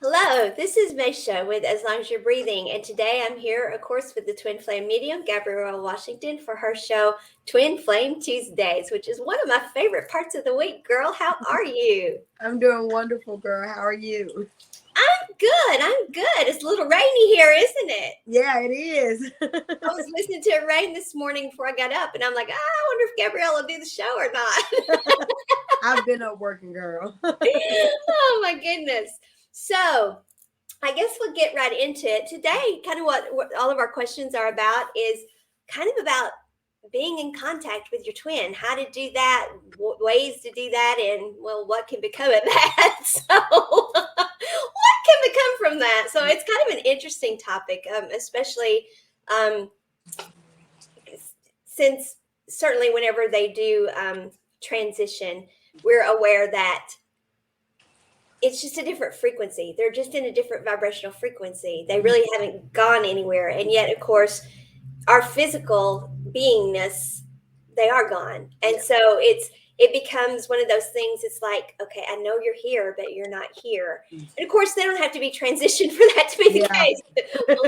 Hello, this is Maysha with As Long as You're Breathing, and today I'm here, of course, with the Twin Flame medium, Gabrielle Washington, for her show Twin Flame Tuesdays, which is one of my favorite parts of the week. Girl, how are you? I'm doing wonderful, girl. How are you? I'm good. I'm good. It's a little rainy here, isn't it? Yeah, it is. I was listening to it rain this morning before I got up, and I'm like, I wonder if Gabrielle will do the show or not. I've been up working, girl. Oh my goodness. So, I guess we'll get right into it. Today, kind of what all of our questions are about is kind of about being in contact with your twin, how to do that, ways to do that, and well, what can become of that. So, what can become from that? So, it's kind of an interesting topic, especially um, since certainly whenever they do transition, we're aware that it's just a different frequency. They're just in a different vibrational frequency. They really haven't gone anywhere. And yet, of course, our physical beingness, they are gone. And so it becomes one of those things. It's like, okay, I know you're here, but you're not here. And of course, they don't have to be transitioned for that to be the Yeah. case. But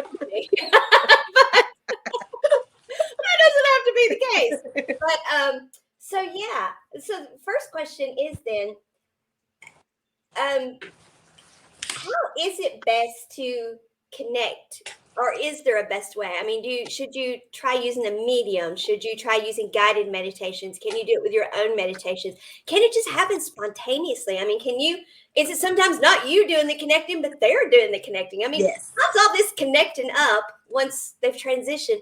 that doesn't have to be the case. But so yeah. So the first question is then, how is it best to connect, or is there a best way? I mean, should you try using a medium? Should you try using guided meditations? Can you do it with your own meditations? Can it just happen spontaneously? I mean, is it sometimes not you doing the connecting, but they're doing the connecting? I mean, Yes. how's all this connecting up once they've transitioned?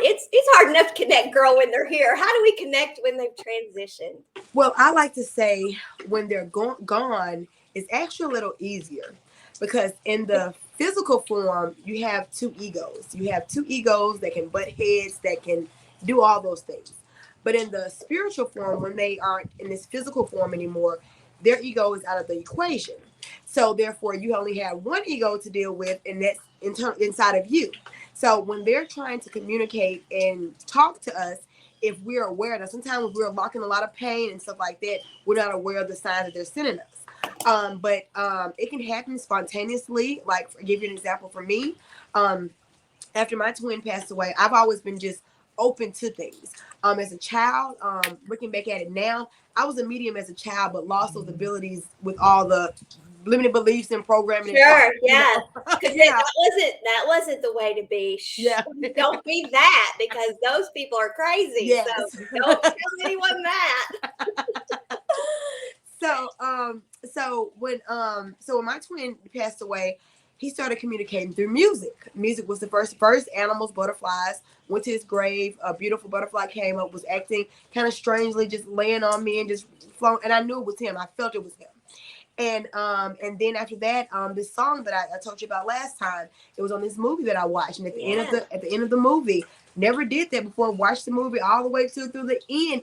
It's hard enough to connect, girl, when they're here. How do we connect when they've transitioned? Well, I like to say when they're gone, it's actually a little easier because in the physical form, you have two egos. You have two egos that can butt heads, that can do all those things. But in the spiritual form, when they aren't in this physical form anymore, their ego is out of the equation. So therefore, you only have one ego to deal with, and that's inside of you. So when they're trying to communicate and talk to us, if we're aware that sometimes we're locking a lot of pain and stuff like that, we're not aware of the signs that they're sending us. But it can happen spontaneously. Like, for give you an example for me, um, after my twin passed away, I've always been just open to things. As a child, looking back at it now, I was a medium as a child, but lost those abilities with all the limited beliefs and programming. Sure, And, yeah. Because yeah, that wasn't the way to be. yeah, Don't be that, because those people are crazy. So yes. don't tell anyone that. So when my twin passed away, he started communicating through music. Music was the first animals, butterflies. Went to his grave. A beautiful butterfly came up, was acting kind of strangely, just laying on me and just flown. And I knew it was him. I felt it was him. And then after that, this song that I told you about last time, it was on this movie that I watched. And at the end of the movie, never did that before. Watched the movie all the way through the end.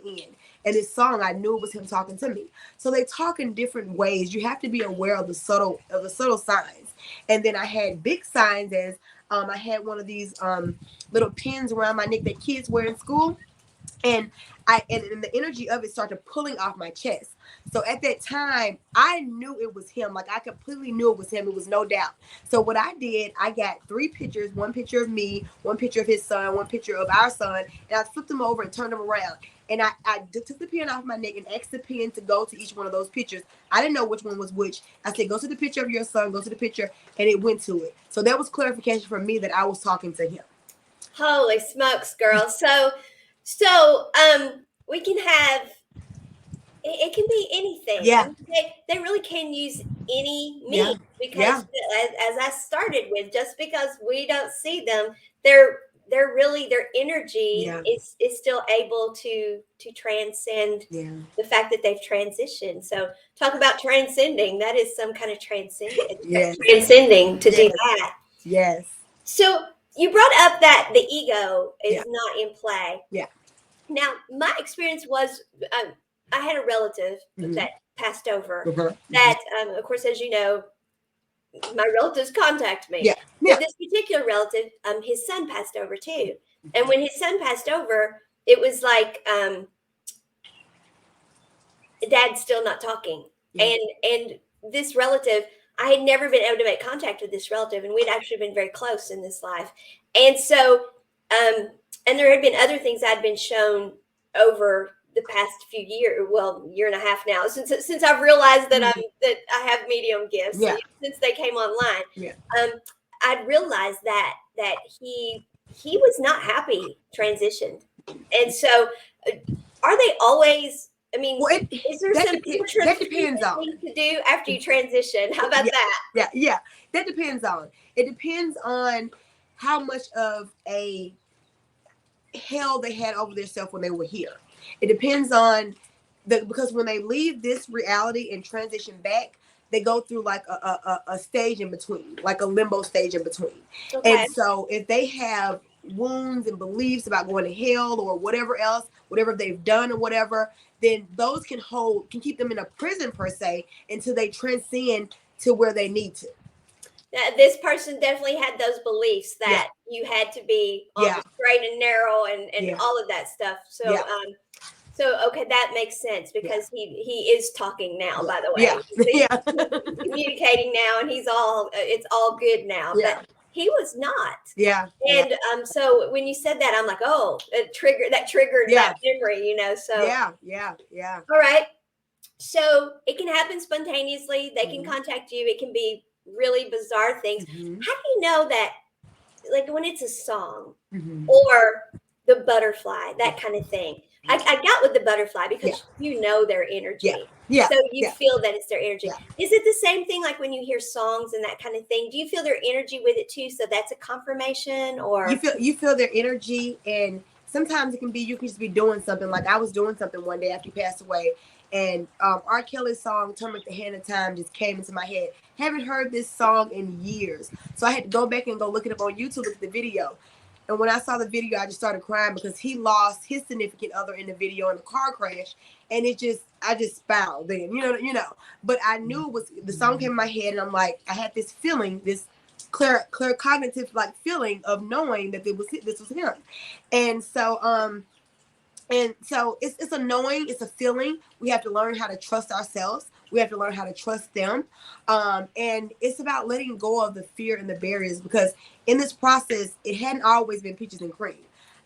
And this song, I knew it was him talking to me. So they talk in different ways. You have to be aware of the subtle signs. And then I had big signs as I had one of these little pins around my neck that kids wear in school. And the energy of it started pulling off my chest. So at that time, I knew it was him. Like, I completely knew it was him. It was no doubt. So what I did, I got 3 pictures: one picture of me, one picture of his son, one picture of our son, and I flipped them over and turned them around. And I took the pin off my neck and asked the pin to go to each one of those pictures. I didn't know which one was which. I said, go to the picture of your son, go to the picture, and it went to it. So that was clarification for me that I was talking to him. Holy smokes, girl. So we can have it can be anything. I Yeah. mean, they really can use any Yeah. means, because Yeah. as I started with, just because we don't see them, they're really, their energy Yeah. is still able to transcend Yeah. the fact that they've transitioned. So talk about transcending. That is some kind of Yes. transcending to do Yes. that. Yes. So you brought up that the ego is Yeah. not in play. Yeah. Now, my experience was, I had a relative Mhm. that passed over. Mhm. That, of course, as you know, my relatives contact me. Yeah. But Yeah. this particular relative, his son passed over too. And when his son passed over, it was like, dad's still not talking. Yeah. And this relative, I had never been able to make contact with this relative, and we'd actually been very close in this life. And so, and there had been other things I'd been shown over the past few years, well, year and a half now, since I've realized that that I have medium gifts. Yeah. Since they came online, Yeah. I'd realized that he was not happy transitioned, and so are they always? I mean, Well, is there some that depends on things to do after you transition? How about that? Yeah. That depends on. It depends on how much of a hell they had over themselves when they were here. It depends on because when they leave this reality and transition back, they go through like a stage in between, like a limbo stage in between. Okay. And so if they have wounds and beliefs about going to hell or whatever else, whatever they've done or whatever, then those can keep them in a prison per se until they transcend to where they need to. This person definitely had those beliefs that you had to be on the straight and narrow and all of that stuff. So, so okay, that makes sense because he is talking now. By the way, he's communicating now, and it's all good now. Yeah. But he was not. Yeah. And so when you said that, I'm like, oh, that triggered that memory, So yeah. All right. So it can happen spontaneously. They can contact you. It can be really bizarre things. How do you know that, like when it's a song or the butterfly, that kind of thing? I got with the butterfly because you know their energy. So you feel that it's their energy. Is it the same thing like when you hear songs and that kind of thing? Do you feel their energy with it too? So that's a confirmation, or you feel their energy, and sometimes it can be you can just be doing something. Like I was doing something one day after he passed away, and R. Kelly's song "Turn Back the Hand of Time" just came into my head. Haven't heard this song in years, so I had to go back and go look it up on YouTube, look at the video. And when I saw the video, I just started crying because he lost his significant other in the video in a car crash, and I just spiraled then, you know. But I knew it was the song came in my head, and I'm like, I had this feeling, this clear cognitive like feeling of knowing that this was him, and so it's a knowing, it's a feeling. We have to learn how to trust ourselves. We have to learn how to trust them. And it's about letting go of the fear and the barriers, because in this process, it hadn't always been peaches and cream.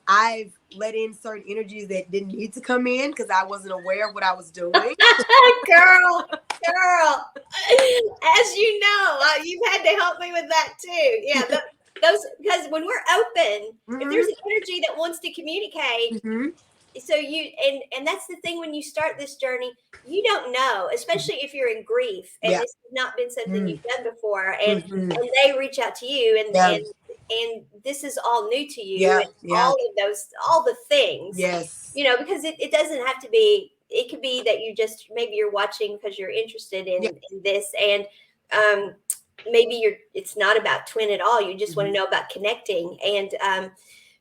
I've let in certain energies that didn't need to come in because I wasn't aware of what I was doing. girl, as you know, you've had to help me with that too. Yeah, those, because when we're open, if there's an energy that wants to communicate, so you and that's the thing when you start this journey, you don't know, especially if you're in grief and this has not been something you've done before, and they reach out to you and this is all new to you, and all the things, because it doesn't have to be. It could be that maybe you're watching because you're interested in this, and maybe it's not about twin at all. You just want to know about connecting, and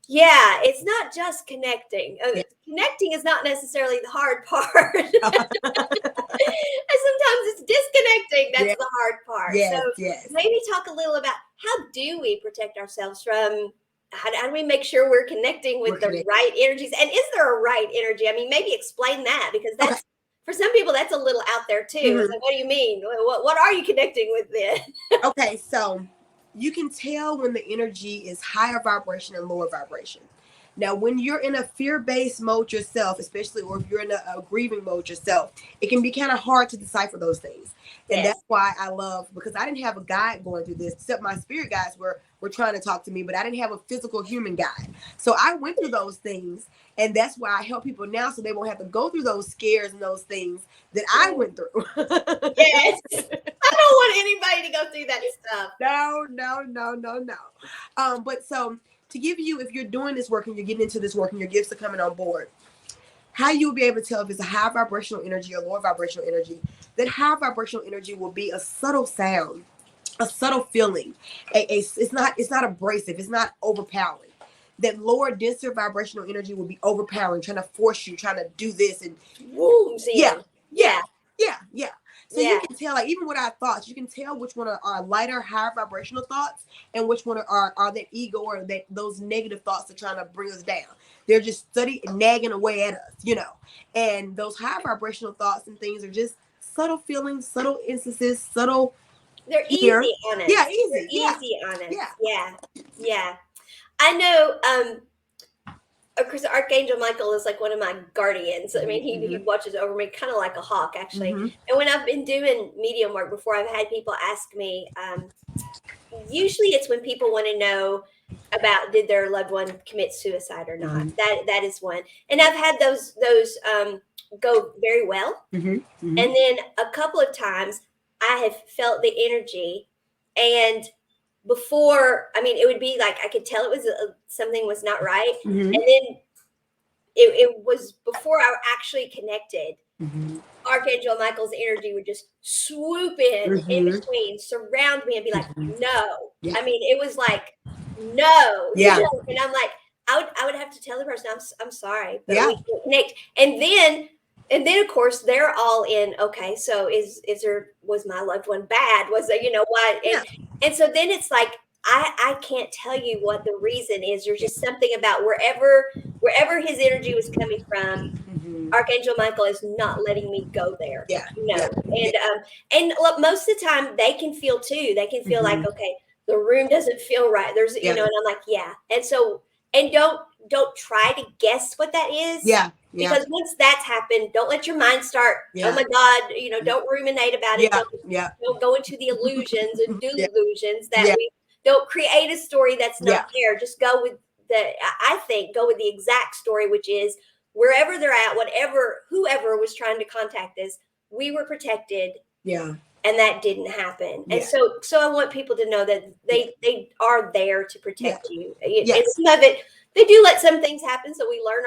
it's not just connecting. Connecting is not necessarily the hard part. And sometimes it's disconnecting. That's the hard part. Maybe talk a little about how do we protect ourselves from, how do we make sure we're connecting with the right energies? And is there a right energy? I mean, maybe explain that, because that's, for some people, that's a little out there too. It's like, what do you mean? What are you connecting with then? Okay, so you can tell when the energy is higher vibration and lower vibration. Now, when you're in a fear-based mode yourself, especially, or if you're in a grieving mode yourself, it can be kind of hard to decipher those things. And that's why I love, because I didn't have a guide going through this, except my spirit guides were trying to talk to me, but I didn't have a physical human guide. So I went through those things, and that's why I help people now, so they won't have to go through those scares and those things that I went through. Yes. I don't want anybody to go through that stuff. No. But so to give you, if you're doing this work and you're getting into this work and your gifts are coming on board, how you'll be able to tell if it's a high vibrational energy or lower vibrational energy. That high vibrational energy will be a subtle sound, a subtle feeling. It's not abrasive. It's not overpowering. That lower, denser vibrational energy will be overpowering, trying to force you, trying to do this and wounds. Yeah. So you can tell, like, even with our thoughts, you can tell which one are lighter, higher vibrational thoughts, and which one are that ego or those negative thoughts that are trying to bring us down. They're just nagging away at us, And those high vibrational thoughts and things are just subtle feelings, subtle instances, subtle They're here. easy on us. Yeah, They're easy. Yeah, easy on us. yeah. Yeah. Yeah. I know of course Archangel Michael is like one of my guardians. I mean, he watches over me kind of like a hawk actually. Mm-hmm. And when I've been doing medium work before, I've had people ask me, usually it's when people want to know about did their loved one commit suicide or not. That is one. And I've had those go very well. Mm-hmm. Mm-hmm. And then a couple of times I have felt the energy, and before, I mean, it would be like I could tell it was something was not right. Mm-hmm. And then it was before I actually connected. Mm-hmm. Archangel Michael's energy would just swoop in between, surround me, and be like, "No." Yeah. I mean, it was like, "No," Yeah. And I'm like, I would have to tell the person, I'm sorry, but Yeah. we can't connect. And then of course they're all in. Okay, so was my loved one bad? Was there, why? And so then it's like I can't tell you what the reason is. There's just something about wherever his energy was coming from. Archangel Michael is not letting me go there. Yeah. No. And look, most of the time they can feel too. They can feel like, okay, the room doesn't feel right. There's, and I'm like, yeah. And so, and don't try to guess what that is. Yeah. Because once that's happened, don't let your mind start, oh my God, don't ruminate about it. Don't go into the illusions and delusions that we don't create a story that's not there. Just go with go with the exact story, which is wherever they're at, whoever was trying to contact us, we were protected. Yeah. And that didn't happen. And so I want people to know that they are there to protect you. And some of it, they do let some things happen. So we learn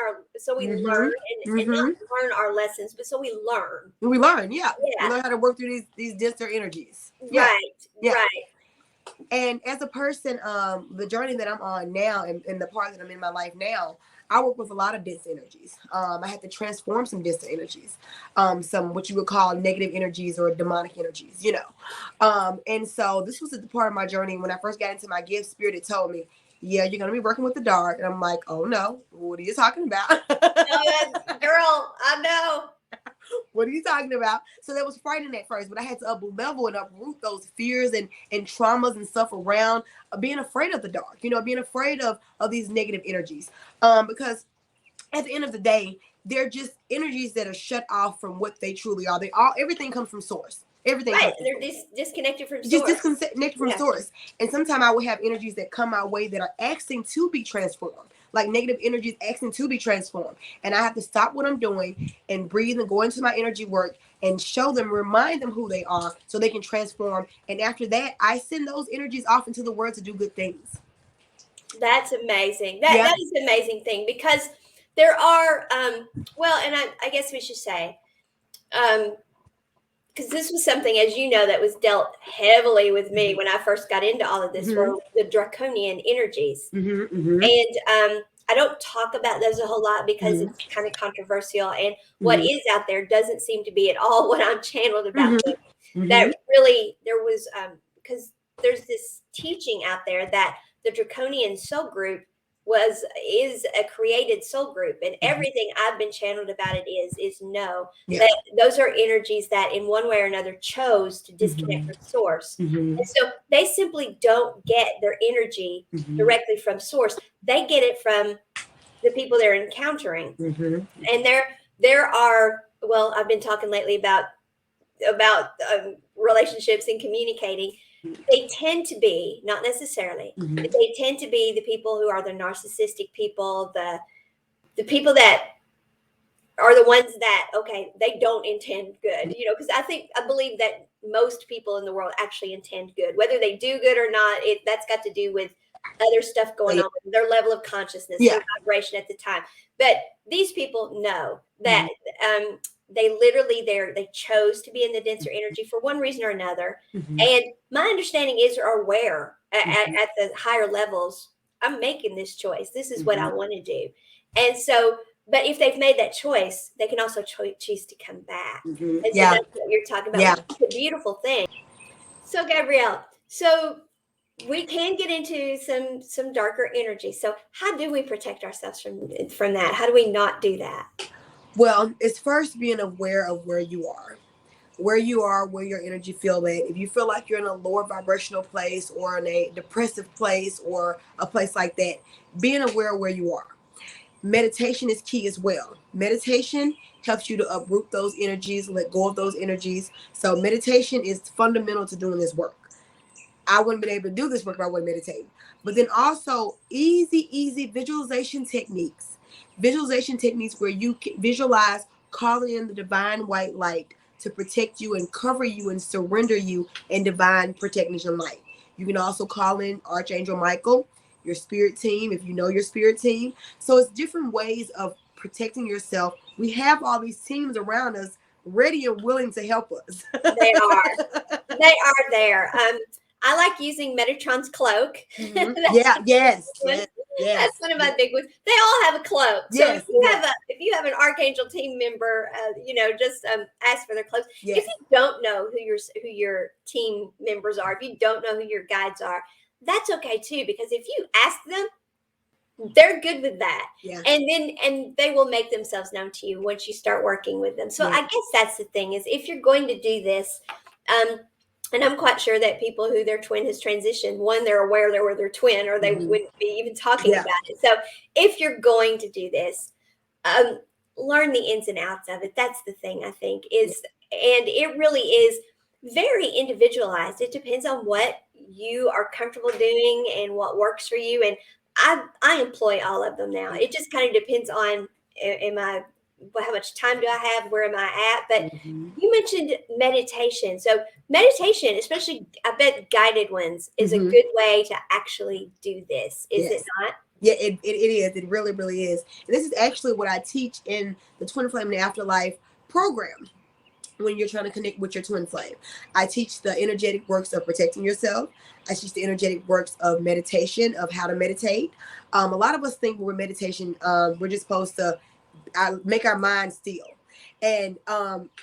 learn and not learn our lessons, but so we learn. We learn. Yeah. We learn how to work through these denser energies. Right. And as a person, the journey that I'm on now and the part that I'm in my life now, I work with a lot of dense energies. I had to transform some dense energies, some what you would call negative energies or demonic energies, And so this was a part of my journey. When I first got into my gift, Spirit had told me, yeah, you're going to be working with the dark. And I'm like, oh no, what are you talking about? Girl, I know. What are you talking about? So that was frightening at first, but I had to up level and uproot those fears and traumas and stuff around being afraid of the dark, being afraid of these negative energies. Because at the end of the day, they're just energies that are shut off from what they truly are. Everything comes from source. Everything. Right. They're disconnected from source. Just disconnected from source. And sometimes I will have energies that come my way that are asking to be transformed. Like negative energies asking to be transformed. And I have to stop what I'm doing and breathe and go into my energy work and show them, remind them who they are so they can transform. And after that, I send those energies off into the world to do good things. That's amazing. That is an amazing thing because there are, and I guess we should say, because this was something, as you know, that was dealt heavily with me when I first got into all of this, were the draconian energies. And I don't talk about those a whole lot because it's kind of controversial. And what is out there doesn't seem to be at all what I'm channeled about. That really, there was, because there's this teaching out there that the draconian soul group is a created soul group, and everything I've been channeled about it is no, that those are energies that in one way or another chose to disconnect from source. And so they simply don't get their energy directly from source. They get it from the people they're encountering. And there are, well, I've been talking lately about relationships and communicating. They tend to be, not necessarily, but they tend to be the people who are the narcissistic people, the people that are the ones that, okay, they don't intend good, because I believe that most people in the world actually intend good. Whether they do good or not, that's got to do with other stuff going on with their level of consciousness, their vibration at the time. But these people know that they literally they chose to be in the denser energy for one reason or another. And my understanding is are aware at the higher levels, I'm making this choice. This is what I want to do. And so, but if they've made that choice, they can also choose to come back. And so that's what you're talking about. It's a beautiful thing. So Gabrielle, we can get into some darker energy. So how do we protect ourselves from that? How do we not do that? Well, it's first being aware of where you are. where you are, where your energy feel at. If you feel like you're in a lower vibrational place or in a depressive place or a place like that, being aware of where you are. Meditation is key as well. Meditation helps you to uproot those energies, let go of those energies. So meditation is fundamental to doing this work. I wouldn't been able to do this work if I wasn't meditating. But then also easy visualization techniques. Visualization techniques where you can visualize calling in the divine white light to protect you and cover you and surrender you in divine protection light. You can also call in Archangel Michael, your spirit team, if you know your spirit team. So it's different ways of protecting yourself. We have all these teams around us ready and willing to help us. They are. They are there. I like using Metatron's cloak. Mm-hmm. Yeah, yes. That's one of my big ones. They all have a cloak. So yes, if you have an Archangel team member, just ask for their cloaks. Yes. If you don't know who your team members are, if you don't know who your guides are, that's okay too. Because if you ask them, they're good with that. Yeah. And they will make themselves known to you once you start working with them. So Yeah. I guess that's the thing is if you're going to do this, and I'm quite sure that people who their twin has transitioned, one, they're aware they were their twin, or they wouldn't be even talking about it. So if you're going to do this, learn the ins and outs of it. That's the thing I think is, and it really is very individualized. It depends on what you are comfortable doing and what works for you. And I employ all of them now. It just kind of depends on how much time do I have? Where am I at? But you mentioned meditation. So meditation, especially I bet guided ones, is a good way to actually do this. Is it not? Yeah, it is. It really, really is. And this is actually what I teach in the Twin Flame and the Afterlife program. When you're trying to connect with your twin flame, I teach the energetic works of protecting yourself. I teach the energetic works of meditation, of how to meditate. A lot of us think when we're meditation, we're just supposed to make our mind still. And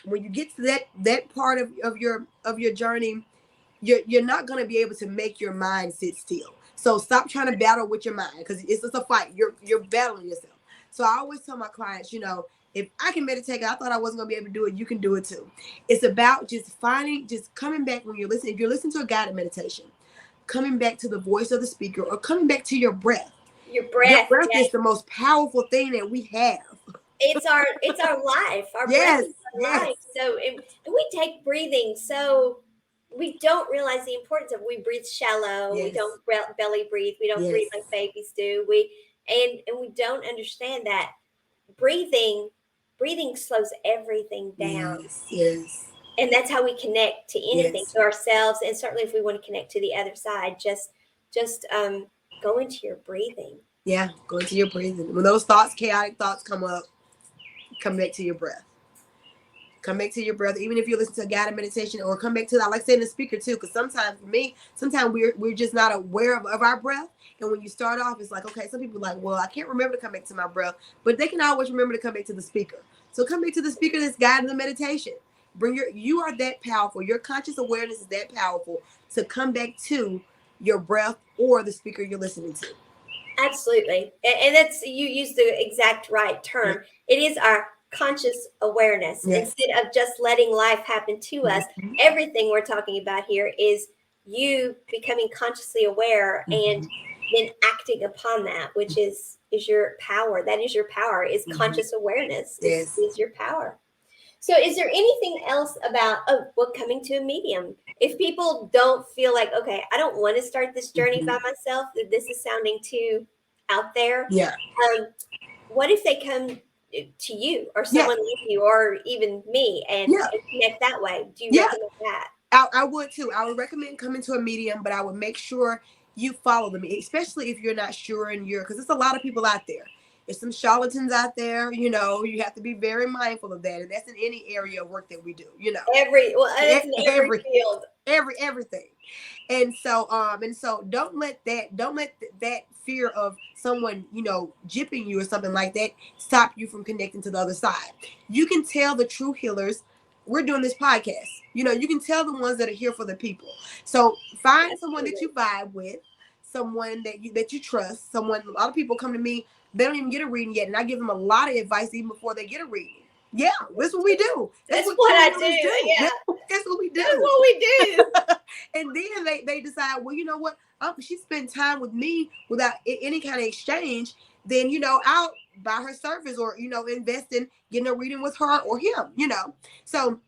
when you get to that part of your journey, you're not going to be able to make your mind sit still. So stop trying to battle with your mind because it's just a fight. You're battling yourself. So I always tell my clients, if I can meditate, I thought I wasn't going to be able to do it. You can do it too. It's about just coming back when you're listening. If you're listening to a guided meditation, coming back to the voice of the speaker or coming back to your breath. Your breath is the most powerful thing that we have. It's our life. Our breath is our life. So and we take breathing so we don't realize the importance of we breathe shallow. We don't belly breathe. We don't breathe like babies do. And we don't understand that breathing slows everything down. Yes. And that's how we connect to anything, to ourselves, and certainly if we want to connect to the other side, just go into your breathing. Yeah, go into your breathing. When those chaotic thoughts come up, come back to your breath. Come back to your breath, even if you listen to a guided meditation, or come back to that, like saying the speaker too, because sometimes we're just not aware of our breath. And when you start off, it's like, okay, some people are like, well, I can't remember to come back to my breath, but they can always remember to come back to the speaker. So come back to the speaker that's guiding the meditation. You are that powerful. Your conscious awareness is that powerful to come back to your breath or the speaker you're listening to. Absolutely. And that's, you use the exact right term. It is our conscious awareness. Instead of just letting life happen to us, everything we're talking about here is you becoming consciously aware and then acting upon that, which is your power. That is your power, is conscious awareness is your power. So is there anything else about coming to a medium? If people don't feel like, okay, I don't want to start this journey by myself, that this is sounding too out there. What if they come to you or someone like you or even me and connect that way? Do you recommend that? I would too. I would recommend coming to a medium, but I would make sure you follow them, especially if you're not sure because there's a lot of people out there. There's some charlatans out there, you have to be very mindful of that. And that's in any area of work that we do, every field, everything. And so don't let that fear of someone, gypping you or something like that stop you from connecting to the other side. You can tell the true healers, we're doing this podcast. You can tell the ones that are here for the people. So find someone that you vibe with, someone that you trust, a lot of people come to me, they don't even get a reading yet, and I give them a lot of advice even before they get a reading. Yeah, that's what we do. That's what I do. Yeah. That's what we do. And then they decide, well, you know what? She spent time with me without any kind of exchange. Then, I'll buy her service or, invest in getting a reading with her or him. So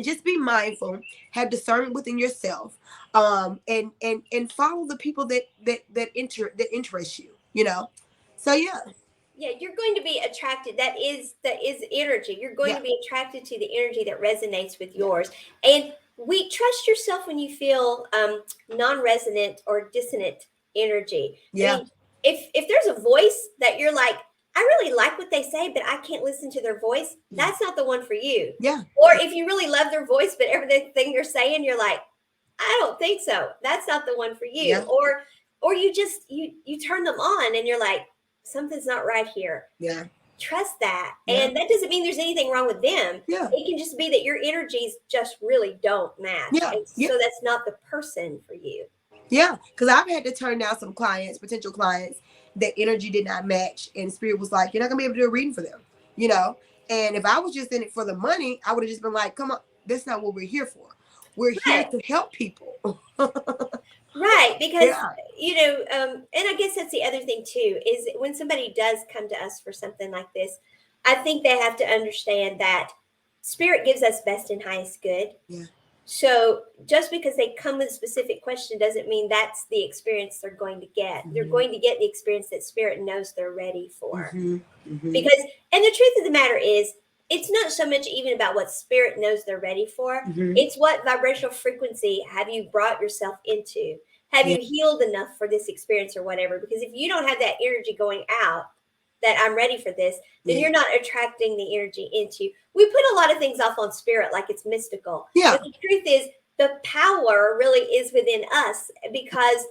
just be mindful, have discernment within yourself, and follow the people that interest you. So Yeah, you're going to be attracted. That is energy. You're going to be attracted to the energy that resonates with yours. And we trust yourself when you feel non-resonant or dissonant energy. I mean, if there's a voice that you're like, I really like what they say, but I can't listen to their voice, that's not the one for you. Or if you really love their voice, but everything they're saying, you're like, I don't think so. That's not the one for you. Or you just you turn them on and you're like, something's not right here. Trust that. And that doesn't mean there's anything wrong with them. It can just be that your energies just really don't match. So that's not the person for you. Because I've had to turn down some potential clients, that energy did not match. And Spirit was like, you're not going to be able to do a reading for them. And if I was just in it for the money, I would have just been like, come on, that's not what we're here for. We're here to help people. Right, because and I guess that's the other thing too, is when somebody does come to us for something like this, I think they have to understand that Spirit gives us best and highest good. So just because they come with a specific question doesn't mean that's the experience they're going to get. They're going to get the experience that Spirit knows they're ready for. Because, and the truth of the matter is, it's not so much even about what Spirit knows they're ready for. It's what vibrational frequency have you brought yourself into? Have you healed enough for this experience or whatever? Because if you don't have that energy going out, that I'm ready for this, then you're not attracting the energy into. We put a lot of things off on Spirit like it's mystical. But the truth is, the power really is within us, because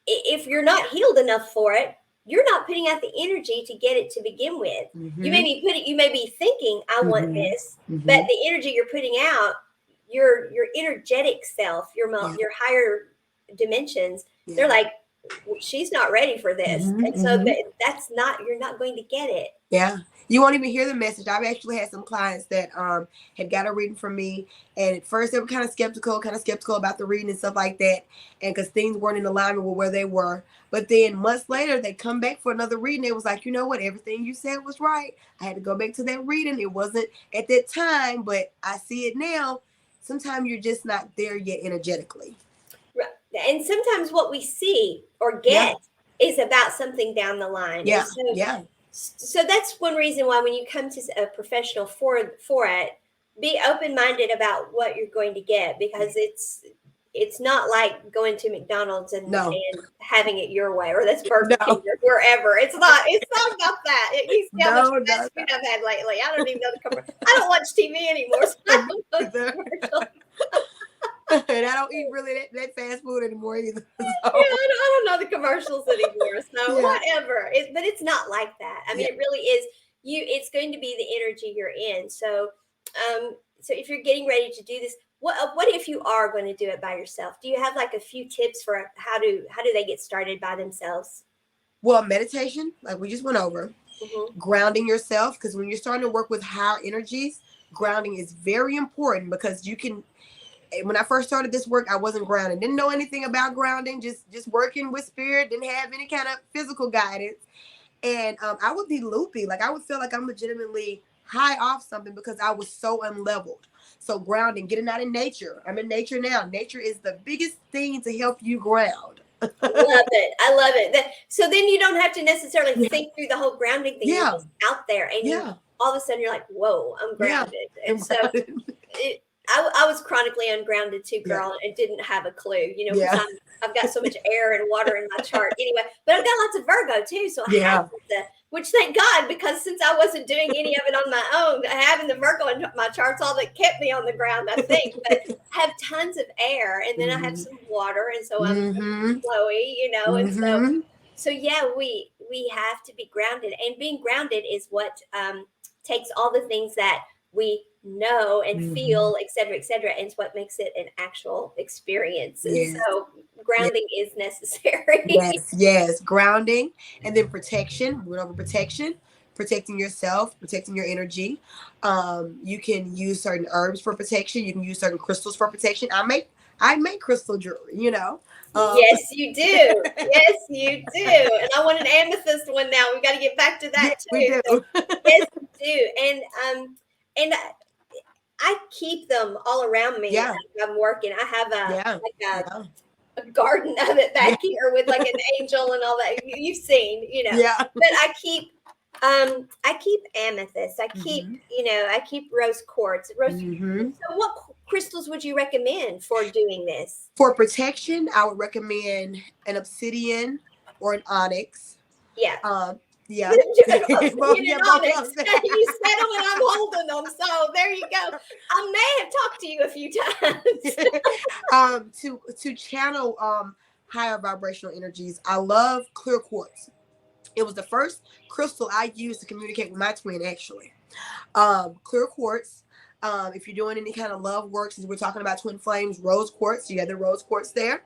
if you're not healed enough for it, you're not putting out the energy to get it to begin with. You may be thinking, I want this, but the energy you're putting out, your energetic self, your higher dimensions, they're like, she's not ready for this. And so that's not, you're not going to get it. You won't even hear the message. I've actually had some clients that had got a reading from me, and at first they were kind of skeptical about the reading and stuff like that, and because things weren't in alignment with where they were. But then months later, they come back for another reading. It was like, you know what, everything you said was right. I had to go back to that reading. It wasn't at that time, but I see it now. Sometimes you're just not there yet energetically. Right. And sometimes what we see or get is about something down the line. So that's one reason why when you come to a professional for it, be open-minded about what you're going to get, because it's not like going to McDonald's and having it your way, or that's Burger King or wherever. It's not about that. It how much fast food I've had lately. I don't even know the commercial. I don't watch TV anymore, so I don't know the commercial. And I don't eat really that fast food anymore either. So. I don't know the commercials anymore. So whatever. But it's not like that. I mean, it really is. It's going to be the energy you're in. So, so if you're getting ready to do this, what if you are going to do it by yourself? Do you have like a few tips for how do they get started by themselves? Well, meditation, like we just went over, grounding yourself, because when you're starting to work with higher energies, grounding is very important, because you can. When I first started this work, I wasn't grounded. Didn't know anything about grounding, just working with Spirit, didn't have any kind of physical guidance. And I would be loopy. Like I would feel like I'm legitimately high off something because I was so unleveled. So grounding, getting out in nature. I'm in nature now. Nature is the biggest thing to help you ground. I love it. So then you don't have to necessarily think through the whole grounding thing. You're just out there, and all of a sudden you're like, whoa, I'm grounded. And so I was chronically ungrounded too, girl, and didn't have a clue, because I've got so much air and water in my chart anyway, but I've got lots of Virgo too. So I have which thank God, because since I wasn't doing any of it on my own, having the Virgo in my chart's all that kept me on the ground, I think. But I have tons of air, and then I have some water, and so I'm flowy, and so we have to be grounded, and being grounded is what takes all the things that we know and feel, et cetera, and it's what makes it an actual experience. And so grounding is necessary. Yes, grounding, and then protection. We went over protection, protecting yourself, protecting your energy. You can use certain herbs for protection. You can use certain crystals for protection. I make crystal jewelry, you know. Yes, you do. Yes, you do. And I want an amethyst one now. We got to get back to that Yes, we too. do. So, yes, you do. And I keep them all around me Yeah, as I'm working. I have yeah, like yeah, a garden of it yeah, back here with like an angel and all that. You've seen, yeah. But I keep amethyst. Hmm. I keep rose quartz. Hmm. So what crystals would you recommend for doing this? For protection, I would recommend an obsidian or an onyx. Yeah. Yeah. Both, Obsidian yeah, and both onyx. of them. You said them and I'm holding them. So there you go. I may have talked to you a few times. To channel higher vibrational energies, I love clear quartz. It was the first crystal I used to communicate with my twin, actually. Clear quartz. If you're doing any kind of love work, since we're talking about twin flames, rose quartz. You got the rose quartz there.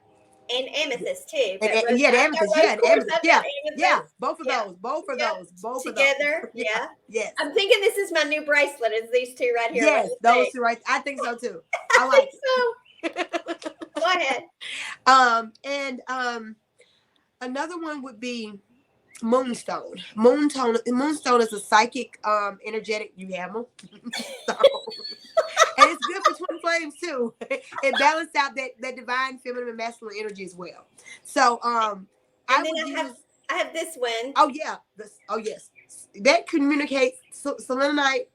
And amethyst too. And, Got and rose, yeah, the I've got amethyst. rose Yeah, the quartz. amethyst. I've Yeah, got yeah. amethyst. Both of Yeah. those. Both of Yeah. those. Both of those. Together. Yeah. Yeah. Yes. I'm thinking this is my new bracelet. Is these two right here? What Yes. do you Those think? two right. I think so too. I I think like so. it. Go ahead. And another one would be moonstone. Moonstone is a psychic, energetic. You have them. And it's good for twin flames too. It balances out that divine feminine and masculine energy as well. So I And then would use. I have this one. Oh yeah, oh yes, that communicates. Selenite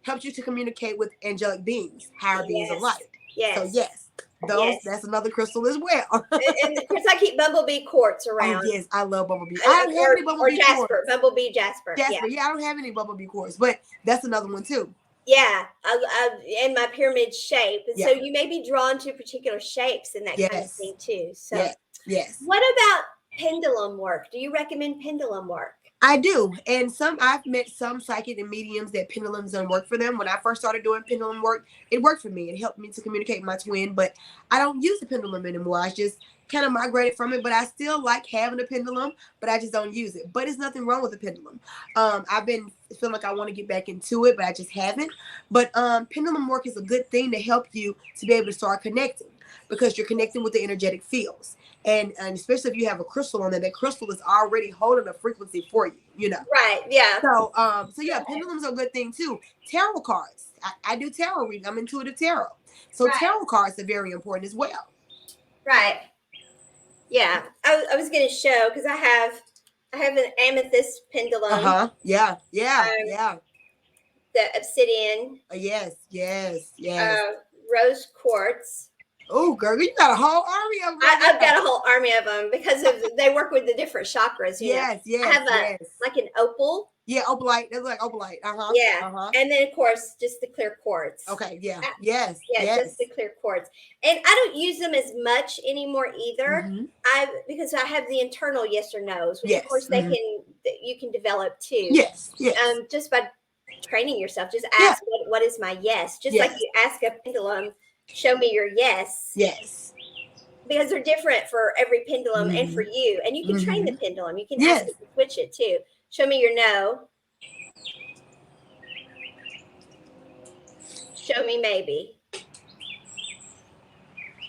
helps you to communicate with angelic beings, higher beings of Yes. light. So Yes. yes, Yes. that's another crystal as well. And of course I keep bumblebee quartz Oh around. yes, I love bumblebee. I don't have any Or bumblebee jasper. quartz. Bumblebee jasper. Yeah. Jasper, yeah, I don't have any bumblebee quartz, but that's another one too. Yeah, and my pyramid shape, and Yeah. so you may be drawn to particular shapes and that kind of Yes. thing too. So, Yes. Yes. what about pendulum work? Do you recommend pendulum work? I do. And I've met some psychic and mediums that pendulums don't work for them. When I first started doing pendulum work, it worked for me. It helped me to communicate with my twin, but I don't use the pendulum anymore. I just kind of migrated from it, but I still like having a pendulum, but I just don't use it. But it's nothing wrong with the pendulum. I've been feeling like I want to get back into it, but I just haven't. But pendulum work is a good thing to help you to be able to start connecting, because you're connecting with the energetic fields. And especially if you have a crystal on there, that crystal is already holding a frequency for you, Right. Yeah. So yeah, pendulums are a good thing too. Tarot cards. I do tarot reading. I'm intuitive tarot. So Right. tarot cards are very important as well. Right. Yeah. I was going to show because I have an amethyst pendulum. Yeah. Um, Yeah. The obsidian. Yes. Rose quartz. Oh, girl, you got a whole army of them. I've got a whole army of them because they work with the different chakras. Yes. I have like an opal. Yeah, opalite. That's like opalite. Yeah. And then of course just the clear quartz. Okay. Yeah. Yes. Just the clear quartz. And I don't use them as much anymore either. Because I have the internal yes or no's, which of course you can develop too. Yes. Just by training yourself, just ask what is my yes. Just like you ask a pendulum, show me your yes. Yes. Because they're different for every pendulum and for you. And you can train the pendulum. You can ask it to switch it too. Show me your no. Show me maybe.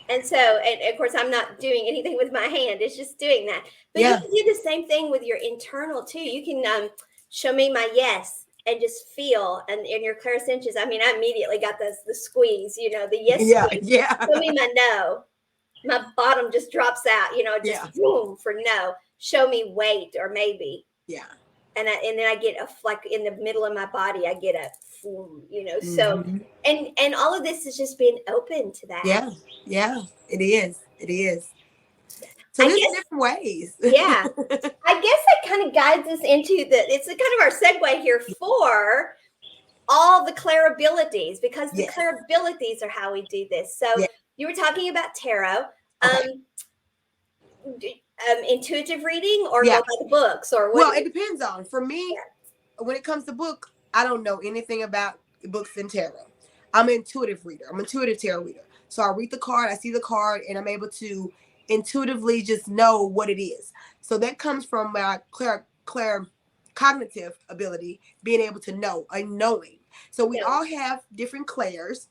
And so, and of course, I'm not doing anything with my hand. It's just doing that. But you can do the same thing with your internal too. You can show me my yes and just feel. And in your clairsentience, I mean, I immediately got the squeeze, the yes squeeze. Yeah. Show me my no. My bottom just drops out, just boom for no. Show me wait or maybe. Yeah. And then I get like in the middle of my body, I get a, so, and all of this is just being open to that. Yeah, it is. So there's different ways. Yeah. I guess that kind of guides us into it's kind of our segue here for all the clair abilities, because the clair abilities are how we do this. So you were talking about tarot. Intuitive reading or go by the books or what? Well, it depends on. For me, when it comes to book, I don't know anything about books and tarot. I'm an intuitive reader. I'm an intuitive tarot reader. So I read the card, I see the card, and I'm able to intuitively just know what it is. So that comes from my cognitive ability, being able to know, a knowing. So we No. all have different clairs.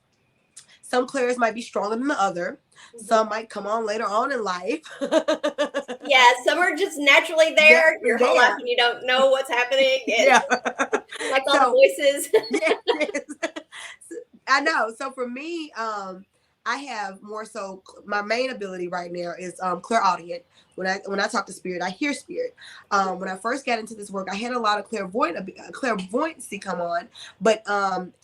Some clairs might be stronger than the other. Mhm. Some might come on later on in life. Yeah, some are just naturally there your whole life and you don't know what's happening. And Yeah. like all the voices. Yes. I know. So for me, I have more so my main ability right now is clairaudient. When I talk to spirit, I hear spirit. When I first got into this work, I had a lot of clairvoyancy come on, but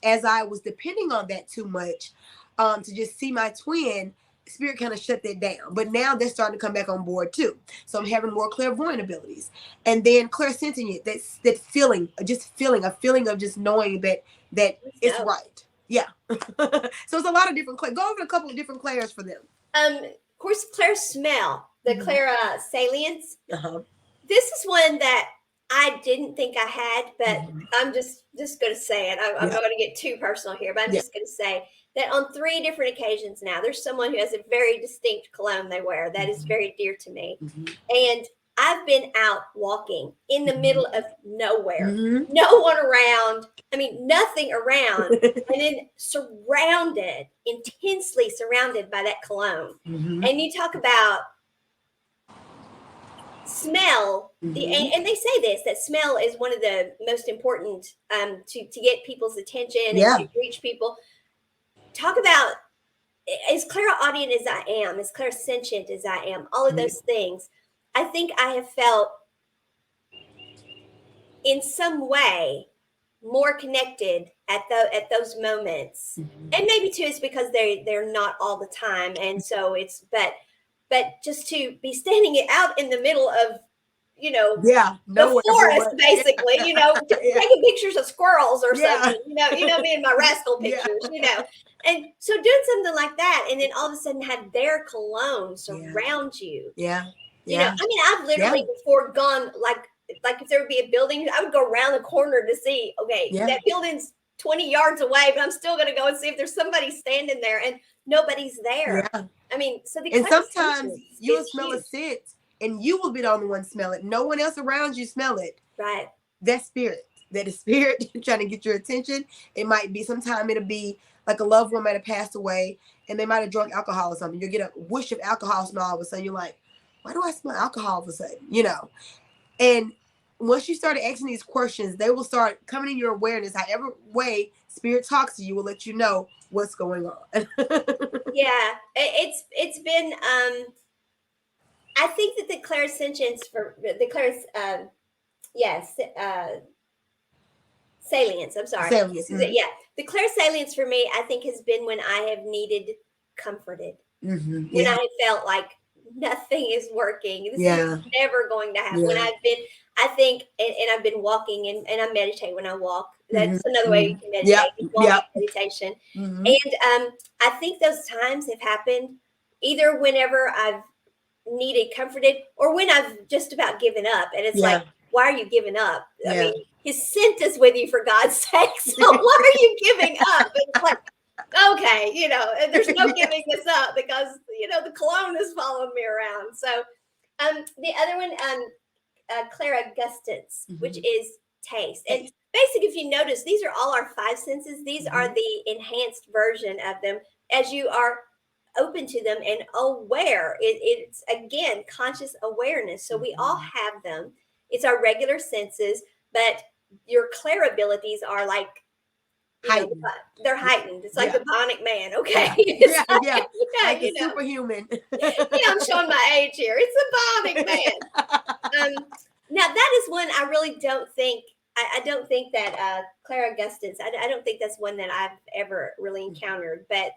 as I was depending on that too much, to just see my twin, spirit kind of shut that down. But now they're starting to come back on board too. So I'm having more clairvoyant abilities, and then clairsentient. That feeling, a feeling of just knowing that it's right. Yeah. So it's a lot of different go over a couple of different clairs for them. Of course, clair smell, the clair salience. This is one that I didn't think I had, but I'm just going to say it. I'm not going to get too personal here, but I'm just going to say that on 3 different occasions now, there's someone who has a very distinct cologne they wear that is very dear to me. And I've been out walking in the middle of nowhere, no one around. I mean, nothing around, and then intensely surrounded by that cologne. And you talk about smell, and they say this, that smell is one of the most important to get people's attention and to reach people. Talk about as clairaudient as I am, as clairsentient as I am, all of those things. I think I have felt in some way more connected at those moments, and maybe too it's because they're not all the time, and so it's but just to be standing out in the middle of the forest, basically, taking pictures of squirrels or something, me and my rascal pictures, and so doing something like that, and then all of a sudden have their cologne surround you. I mean, I've literally before gone like if there would be a building, I would go around the corner to see, that building's 20 yards away, but I'm still going to go and see if there's somebody standing there, and nobody's there. I mean, so and sometimes you will smell a scent and you will be the only one smell it. No one else around you smell it. Right. That is spirit trying to get your attention. It might be, sometime it'll be like a loved one might have passed away and they might have drunk alcohol or something. You'll get a whoosh of alcohol smell all of a sudden. You're like, why do I smell alcohol all of a sudden? And once you start asking these questions, they will start coming in your awareness. However way spirit talks to you will let you know what's going on. Yeah, it's been I think that the clairsentience for the salience. I'm sorry. Salience. Yeah, the clairsalience for me, I think, has been when I have needed comforted. When I have felt like nothing is working. This is never going to happen. When I think, and I've been walking and I meditate when I walk. That's another way you can meditate. Walking meditation. And I think those times have happened either whenever I've needed comforted or when I've just about given up. And it's like, why are you giving up? I mean, his scent is with you, for God's sake. So why are you giving up? And it's like, okay, there's no giving this up because, the cologne is following me around. So the other one, clairgustance, which is taste. And basically, if you notice, these are all our 5 senses. These are the enhanced version of them as you are open to them and aware. It's, again, conscious awareness. So we all have them. It's our regular senses, but your clair abilities are like, heightened. They're heightened. It's like the bionic man. Okay. Like a superhuman. I'm showing my age here. It's a bionic man. Now that is one I really don't think. I don't think that clairgustance. I don't think that's one that I've ever really encountered. But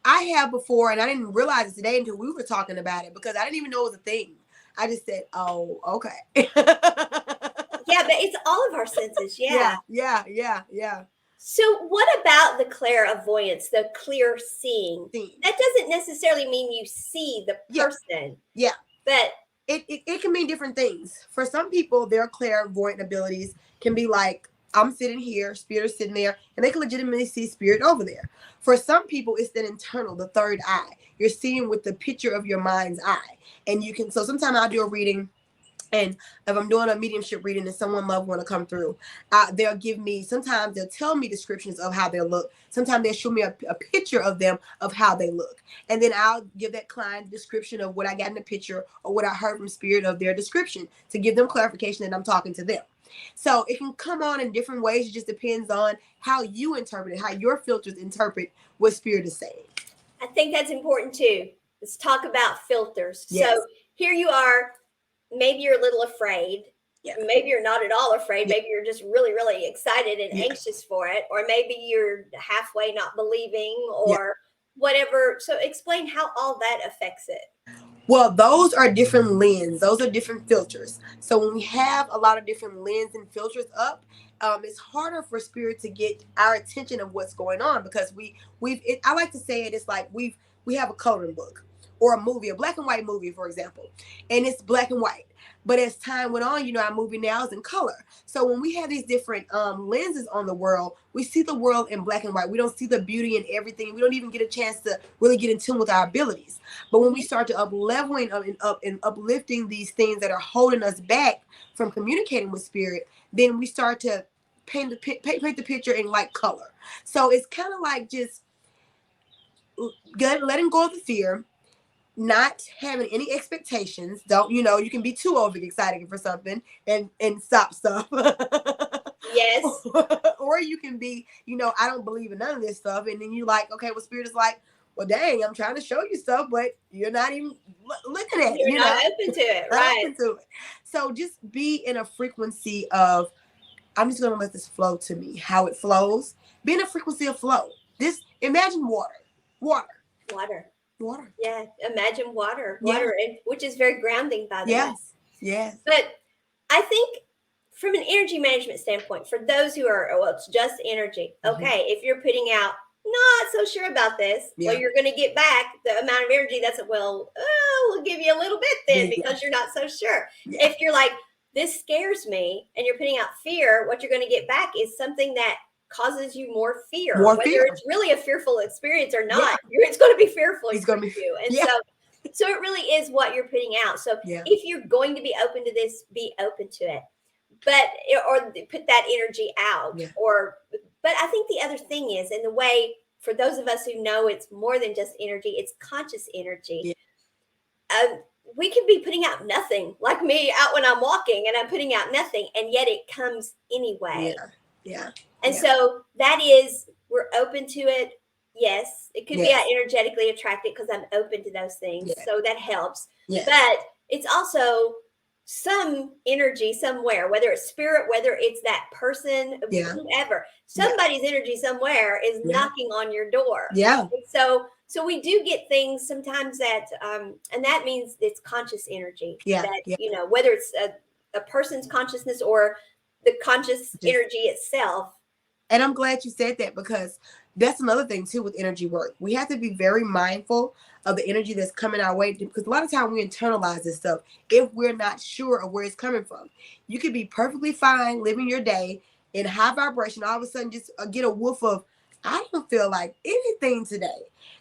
I have before, and I didn't realize it today until we were talking about it because I didn't even know it was a thing. I just said, "Oh, okay." Yeah, but it's all of our senses. Yeah. So what about the clairvoyance, the clear seeing? That doesn't necessarily mean you see the person. Yeah. But it can mean different things. For some people, their clairvoyant abilities can be like, I'm sitting here, spirit is sitting there, and they can legitimately see spirit over there. For some people, it's that internal, the third eye. You're seeing with the picture of your mind's eye. And you can, so sometimes I'll do a reading And if I'm doing a mediumship reading and someone loved want to come through, they'll give me, sometimes they'll tell me descriptions of how they'll look. Sometimes they'll show me a picture of them, of how they look. And then I'll give that client a description of what I got in the picture or what I heard from spirit of their description to give them clarification that I'm talking to them. So it can come on in different ways. It just depends on how you interpret it, how your filters interpret what spirit is saying. I think that's important too. Let's talk about filters. Yes. So here you are, maybe you're a little afraid. Yeah. Maybe you're not at all afraid. Yeah. Maybe you're just really, really excited and Yeah. anxious for it. Or maybe you're halfway not believing or whatever. So explain how all that affects it. Well, those are different lenses. Those are different filters. So when we have a lot of different lenses and filters up, it's harder for spirit to get our attention of what's going on, because I like to say it's like we have a coloring book or a movie, a black and white movie, for example, and it's black and white. But as time went on, our movie now is in color. So when we have these different lenses on the world, we see the world in black and white. We don't see the beauty in everything. We don't even get a chance to really get in tune with our abilities. But when we start to up-leveling and uplifting these things that are holding us back from communicating with spirit, then we start to paint the picture in light color. So it's kind of like just letting go of the fear, not having any expectations. Don't, you can be too overexcited for something and stop stuff. Yes. Or you can be, I don't believe in none of this stuff. And then you're like, okay, well, spirit is like, well, dang, I'm trying to show you stuff, but you're not even looking at it. You're not open to it, right? Open to it. So just be in a frequency of, I'm just going to let this flow to me, how it flows. Be in a frequency of flow. Imagine water. Yeah, imagine water, which is very grounding, by the way. Yes. But I think from an energy management standpoint, for those who are, it's just energy. Okay, if you're putting out, not so sure about this, well, you're going to get back the amount of energy we'll give you a little bit then because you're not so sure. If you're like, this scares me, and you're putting out fear, what you're going to get back is something that causes you more fear. Whether it's really a fearful experience or not, it's going to be fearful for you. And so it really is what you're putting out. So if you're going to be open to this, be open to it. Or put that energy out. But I think the other thing is, in the way, for those of us who know it's more than just energy, it's conscious energy. We can be putting out nothing, like me out when I'm walking and I'm putting out nothing, and yet it comes anyway. And so that is, we're open to it. Yes, it could be energetically attracted because I'm open to those things. So that helps. But it's also some energy somewhere, whether it's spirit, whether it's that person, whoever, somebody's energy somewhere is knocking on your door. And so we do get things sometimes that, and that means it's conscious energy. Whether it's a person's consciousness or the conscious energy itself. And I'm glad you said that, because that's another thing too with energy work. We have to be very mindful of the energy that's coming our way, because a lot of time we internalize this stuff if we're not sure of where it's coming from. You could be perfectly fine living your day in high vibration, all of a sudden just get a whiff of, I don't feel like anything today.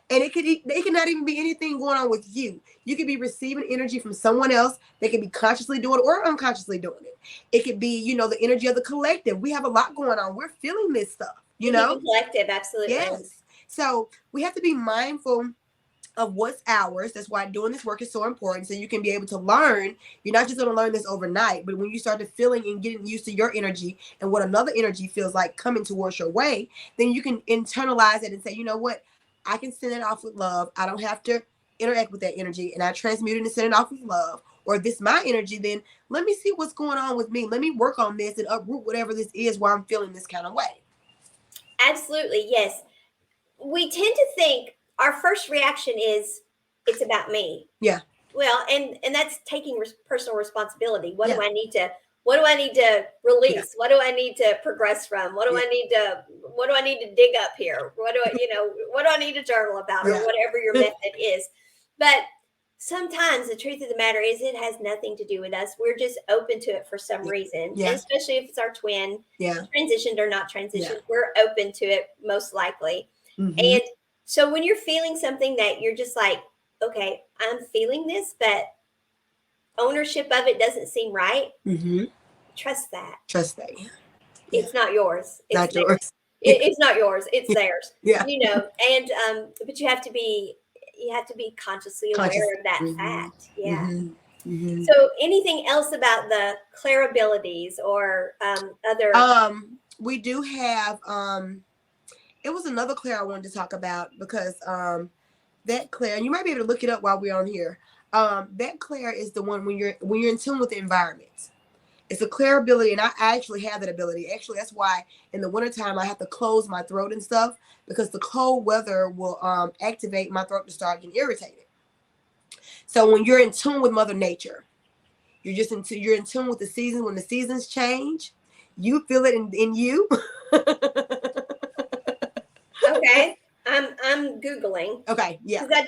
And it could not even be anything going on with you. You could be receiving energy from someone else. They could be consciously doing it or unconsciously doing it. It could be, the energy of the collective. We have a lot going on. We're feeling this stuff, The collective, absolutely. Yes. So we have to be mindful of what's ours. That's why doing this work is so important. So you can be able to learn. You're not just going to learn this overnight, but when you start to feeling and getting used to your energy and what another energy feels like coming towards your way, then you can internalize it and say, you know what? I can send it off with love. I don't have to interact with that energy, and I transmute it and send it off with love. Or if this is my energy, then let me see what's going on with me. Let me work on this and uproot whatever this is while I'm feeling this kind of way. Absolutely. Yes. We tend to think our first reaction is, it's about me. Yeah. Well, and that's taking personal responsibility. What do I need to release? Yeah. What do I need to progress from? What do I need to dig up here? What do I need to journal about, or whatever your method is? But sometimes the truth of the matter is, it has nothing to do with us. We're just open to it for some reason. And especially if it's our twin, transitioned or not transitioned, we're open to it most likely. And so when you're feeling something that you're just like, okay, I'm feeling this, but ownership of it doesn't seem right, Mm-hmm. trust that. Trust that. Yeah. It's not yours. It's Not theirs. yours. It's not yours. It's Yeah. theirs. Yeah. And but you have to be consciously Conscious. aware of that Mm-hmm. fact. Yeah. Mm-hmm. Mm-hmm. So anything else about the Claire abilities or other? We do have it was another Claire I wanted to talk about because that Claire, and you might be able to look it up while we're on here. That Claire is the one when you're in tune with the environment. It's a Claire ability, and I actually have that ability. Actually, that's why in the wintertime I have to close my throat and stuff because the cold weather will activate my throat to start getting irritated. So when you're in tune with Mother Nature, you're in tune with the seasons. When the seasons change, you feel it in you. Okay, I'm googling Okay, yeah, because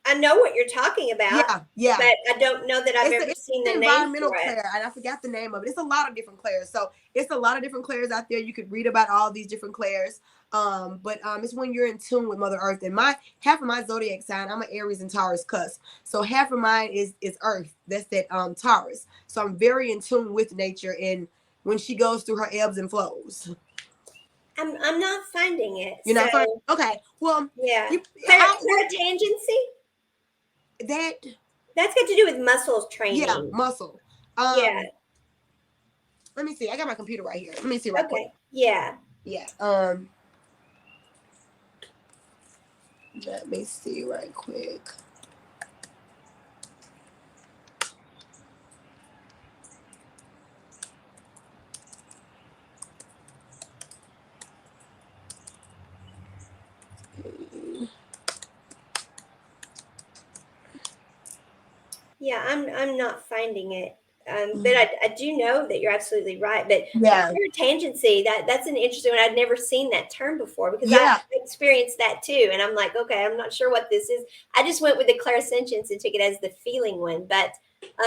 I know what you're talking about, yeah. but I don't know that I've ever It's seen an the name environmental for it. Claire, and I forgot the name of it. It's a lot of different Claires. So it's a lot of different Claires out there. You could read about all these different Claires. But it's when you're in tune with Mother Earth. And my half of my zodiac sign, I'm an Aries and Taurus cusp. So half of mine is Earth. That's that Taurus. So I'm very in tune with nature and when she goes through her ebbs and flows. I'm not finding it. You're not fine. So Okay. Well, yeah, I'll claritangency. that That's got to do with muscles yeah, training. muscle. Yeah. Let me see. I got my computer right here. Let me see right quick. Okay. Yeah. Yeah. Let me see right quick. Yeah, I'm not finding it. But I do know that you're absolutely right. But Yeah. tangency, that's an interesting one. I'd never seen that term before because Yeah. I've experienced that too. And I'm like, okay, I'm not sure what this is. I just went with the clairsentience and took it as the feeling one. But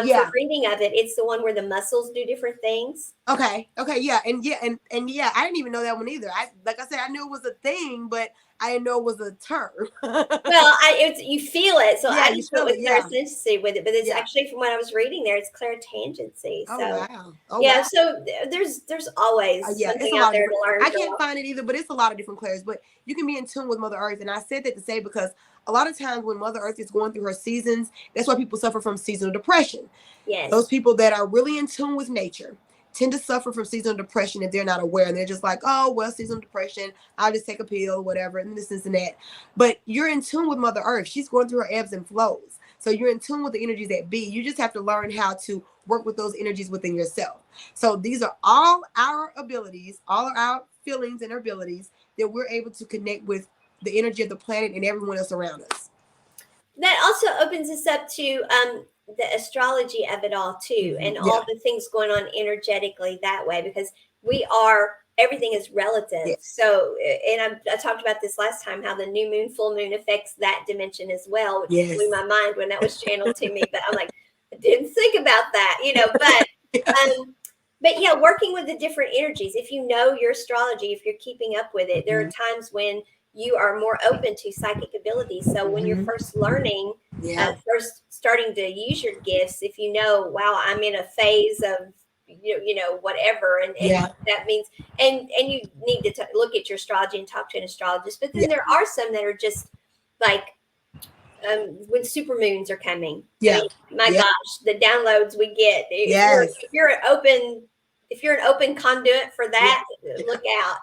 Yeah. for reading of it, it's the one where the muscles do different things. Okay. Yeah. And yeah, I didn't even know that one either. Like I said, I knew it was a thing, but I didn't know it was a term. Well, you feel it, so Yeah, I you just went feel with it, yeah. clairsentiency with it. But it's Yeah. actually from what I was reading there, it's clairtangency. Oh So wow. Oh yeah, wow. so there's always Yeah, something it's a out lot there of to different. learn. I can't find it either, but it's a lot of different Clairs. But you can be in tune with Mother Earth, and I said that to say because a lot of times when Mother Earth is going through her seasons, that's why people suffer from seasonal depression. Yes. Those people that are really in tune with nature tend to suffer from seasonal depression if they're not aware, and they're just like, oh well, seasonal depression, I'll just take a pill, whatever, and this and that. But you're in tune with Mother Earth. She's going through her ebbs and flows, so you're in tune with the energies that be. You just have to learn how to work with those energies within yourself. So these are all our abilities, all of our feelings and abilities that we're able to connect with the energy of the planet and everyone else around us. That also opens us up to the astrology of it all too, and all the things going on energetically that way, because everything is relative. Yes. So, and I talked about this last time, how the new moon, full moon affects that dimension as well, which blew my mind when that was channeled to me. But I'm like, I didn't think about that, but yeah, working with the different energies. If you know your astrology, if you're keeping up with it, there are times when you are more open to psychic abilities. So when you're first learning, first starting to use your gifts, if you know, wow, I'm in a phase of whatever, and that means, and you need to look at your astrology and talk to an astrologist. But then there are some that are just like when supermoons are coming. I mean, my gosh, the downloads we get. If you're an open conduit for that, look out.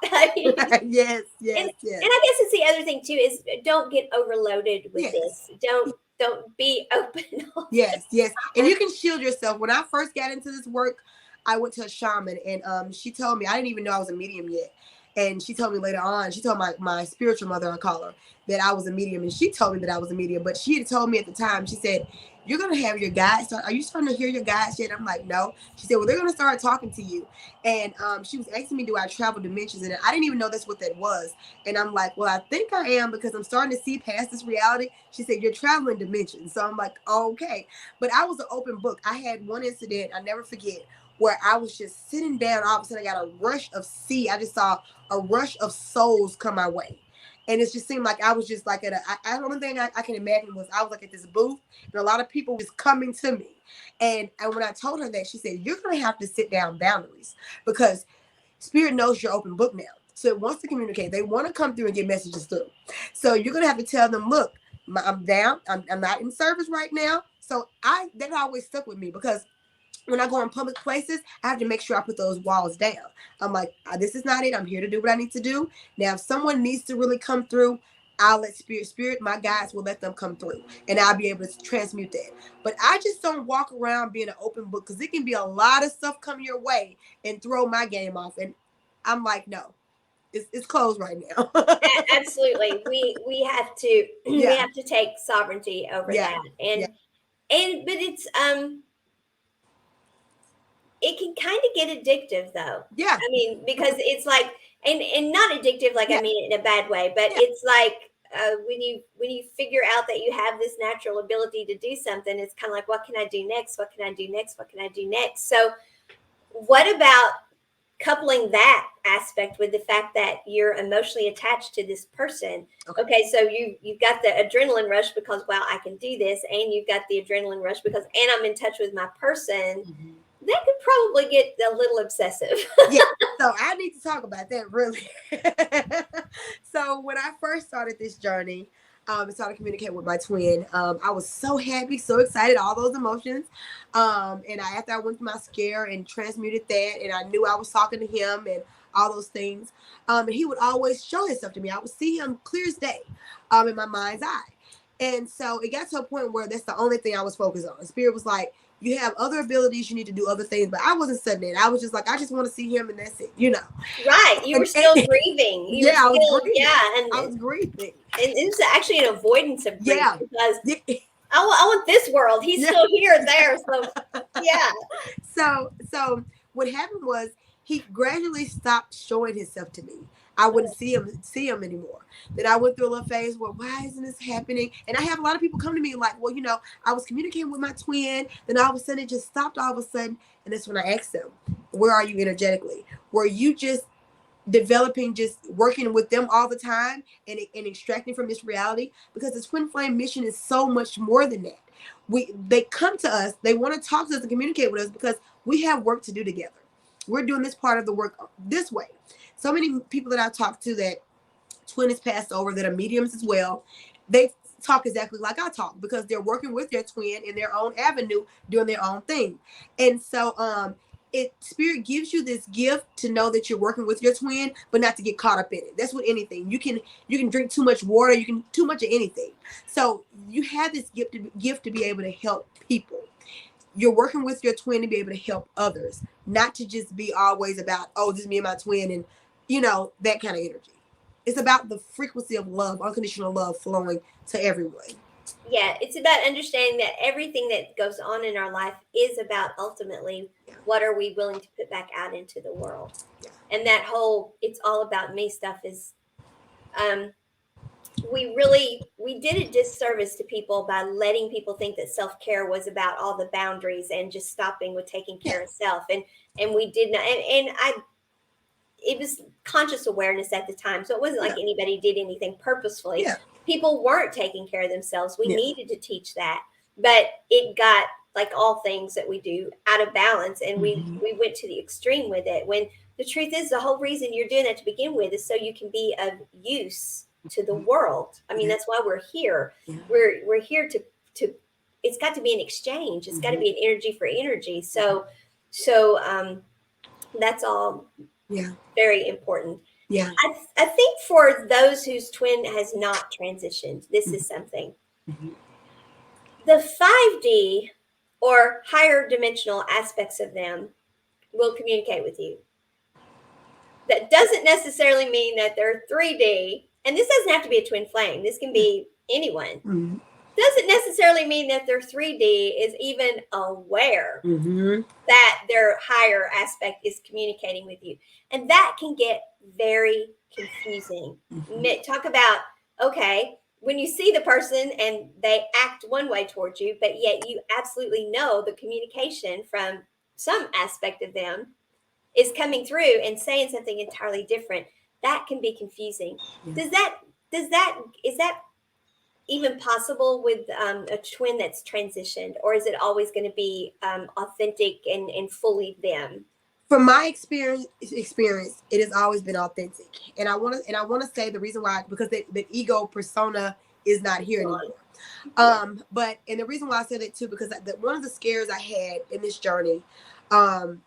Yes. And I guess it's the other thing too is don't get overloaded with this. Don't be open. Yes. And you can shield yourself. When I first got into this work, I went to a shaman, and she told me, I didn't even know I was a medium yet. And she told me later on, she told my spiritual mother, I call her, that I was a medium. And she told me that I was a medium. But she had told me at the time, she said, you're going to have your guides. Are you starting to hear your guides yet? I'm like, no. She said, well, they're going to start talking to you. And she was asking me, do I travel dimensions? And I didn't even know that's what that was. And I'm like, well, I think I am, because I'm starting to see past this reality. She said, you're traveling dimensions. So I'm like, okay. But I was an open book. I had one incident I never forget, where I was just sitting down. All of a sudden, I got a rush of I just saw a rush of souls come my way. And it just seemed like I was just like at the only thing I can imagine was I was like at this booth and a lot of people was coming to me. And when I told her that, she said, you're going to have to sit down boundaries because Spirit knows you're open book now. So it wants to communicate. They want to come through and get messages through. So you're going to have to tell them, look, I'm down. I'm not in service right now. So that always stuck with me because when I go in public places, I have to make sure I put those walls down. I'm like, this is not it. I'm here to do what I need to do. Now, if someone needs to really come through, I'll let spirit, my guides will let them come through and I'll be able to transmute that. But I just don't walk around being an open book because it can be a lot of stuff come your way and throw my game off. And I'm like, no, it's closed right now. Absolutely. We have to we Yeah. have to take sovereignty over Yeah. that. Yeah. And but it's it can kind of get addictive though. Yeah. I mean, because it's like and not addictive like Yeah. I mean it in a bad way, but Yeah. it's like when you figure out that you have this natural ability to do something, it's kind of like, what can I do next? What can I do next? What can I do next? So what about coupling that aspect with the fact that you're emotionally attached to this person? Okay, so you've got the adrenaline rush because, wow, I can do this, and you've got the adrenaline rush because, and I'm in touch with my person. Mhm. That could probably get a little obsessive. Yeah, so I need to talk about that really. So when I first started this journey, and started communicating with my twin, I was so happy, so excited, all those emotions. And after I went through my scare and transmuted that, and I knew I was talking to him and all those things, and he would always show himself to me. I would see him clear as day, in my mind's eye. And so it got to a point where that's the only thing I was focused on. Spirit was like, you have other abilities, you need to do other things. But I wasn't sudden it. I was just like, I just want to see him and that's it, you know. Right. You were still grieving. You were Yeah, I was still, grieving. yeah. I was grieving. And it was actually an avoidance of grief Yeah. because I want this world. He's still here, there. So, yeah. So what happened was he gradually stopped showing himself to me. I wouldn't see him anymore. Then I went through a little phase where, why isn't this happening? And I have a lot of people come to me like, well, you know, I was communicating with my twin, then all of a sudden it just stopped all of a sudden. And that's when I asked them, where are you energetically? Were you just developing, just working with them all the time and extracting from this reality? Because the twin flame mission is so much more than that. They come to us, they want to talk to us and communicate with us because we have work to do together. We're doing this part of the work this way. So many people that I talk to that twin is passed over that are mediums as well, they talk exactly like I talk because they're working with their twin in their own avenue, doing their own thing. And so spirit gives you this gift to know that you're working with your twin, but not to get caught up in it. That's with anything. You can drink too much water, you can too much of anything. So you have this gift to be able to help people. You're working with your twin to be able to help others, not to just be always about, oh, this is me and my twin and you know, that kind of energy. It's about the frequency of love, unconditional love flowing to everyone. Yeah, it's about understanding that everything that goes on in our life is about ultimately what are we willing to put back out into the world. Yeah. And that whole it's all about me stuff is we did a disservice to people by letting people think that self-care was about all the boundaries and just stopping with taking care of self. And we did not and I it was conscious awareness at the time. So it wasn't like anybody did anything purposefully. Yeah. People weren't taking care of themselves. We Yeah. needed to teach that. But it got, like all things that we do, out of balance. And we went to the extreme with it. When the truth is, the whole reason you're doing that to begin with is so you can be of use to the world. I mean, that's why we're here. Yeah. We're here to it's got to be an exchange. It's got to be an energy for energy. So that's all very important. Yeah. I think for those whose twin has not transitioned, this is something. The 5D or higher dimensional aspects of them will communicate with you. That doesn't necessarily mean that they're 3D, and this doesn't have to be a twin flame. This can be anyone. Doesn't necessarily mean that their 3D is even aware that their higher aspect is communicating with you. And that can get very confusing. Talk about, okay, when you see the person and they act one way towards you, but yet you absolutely know the communication from some aspect of them is coming through and saying something entirely different. That can be confusing. Does that is that even possible with a twin that's transitioned, or is it always going to be authentic and fully them? From my experience, it has always been authentic. And I want to say the reason why, because the ego persona is not here anymore. Yeah. But and the reason why I said it too, because one of the scares I had in this journey, um,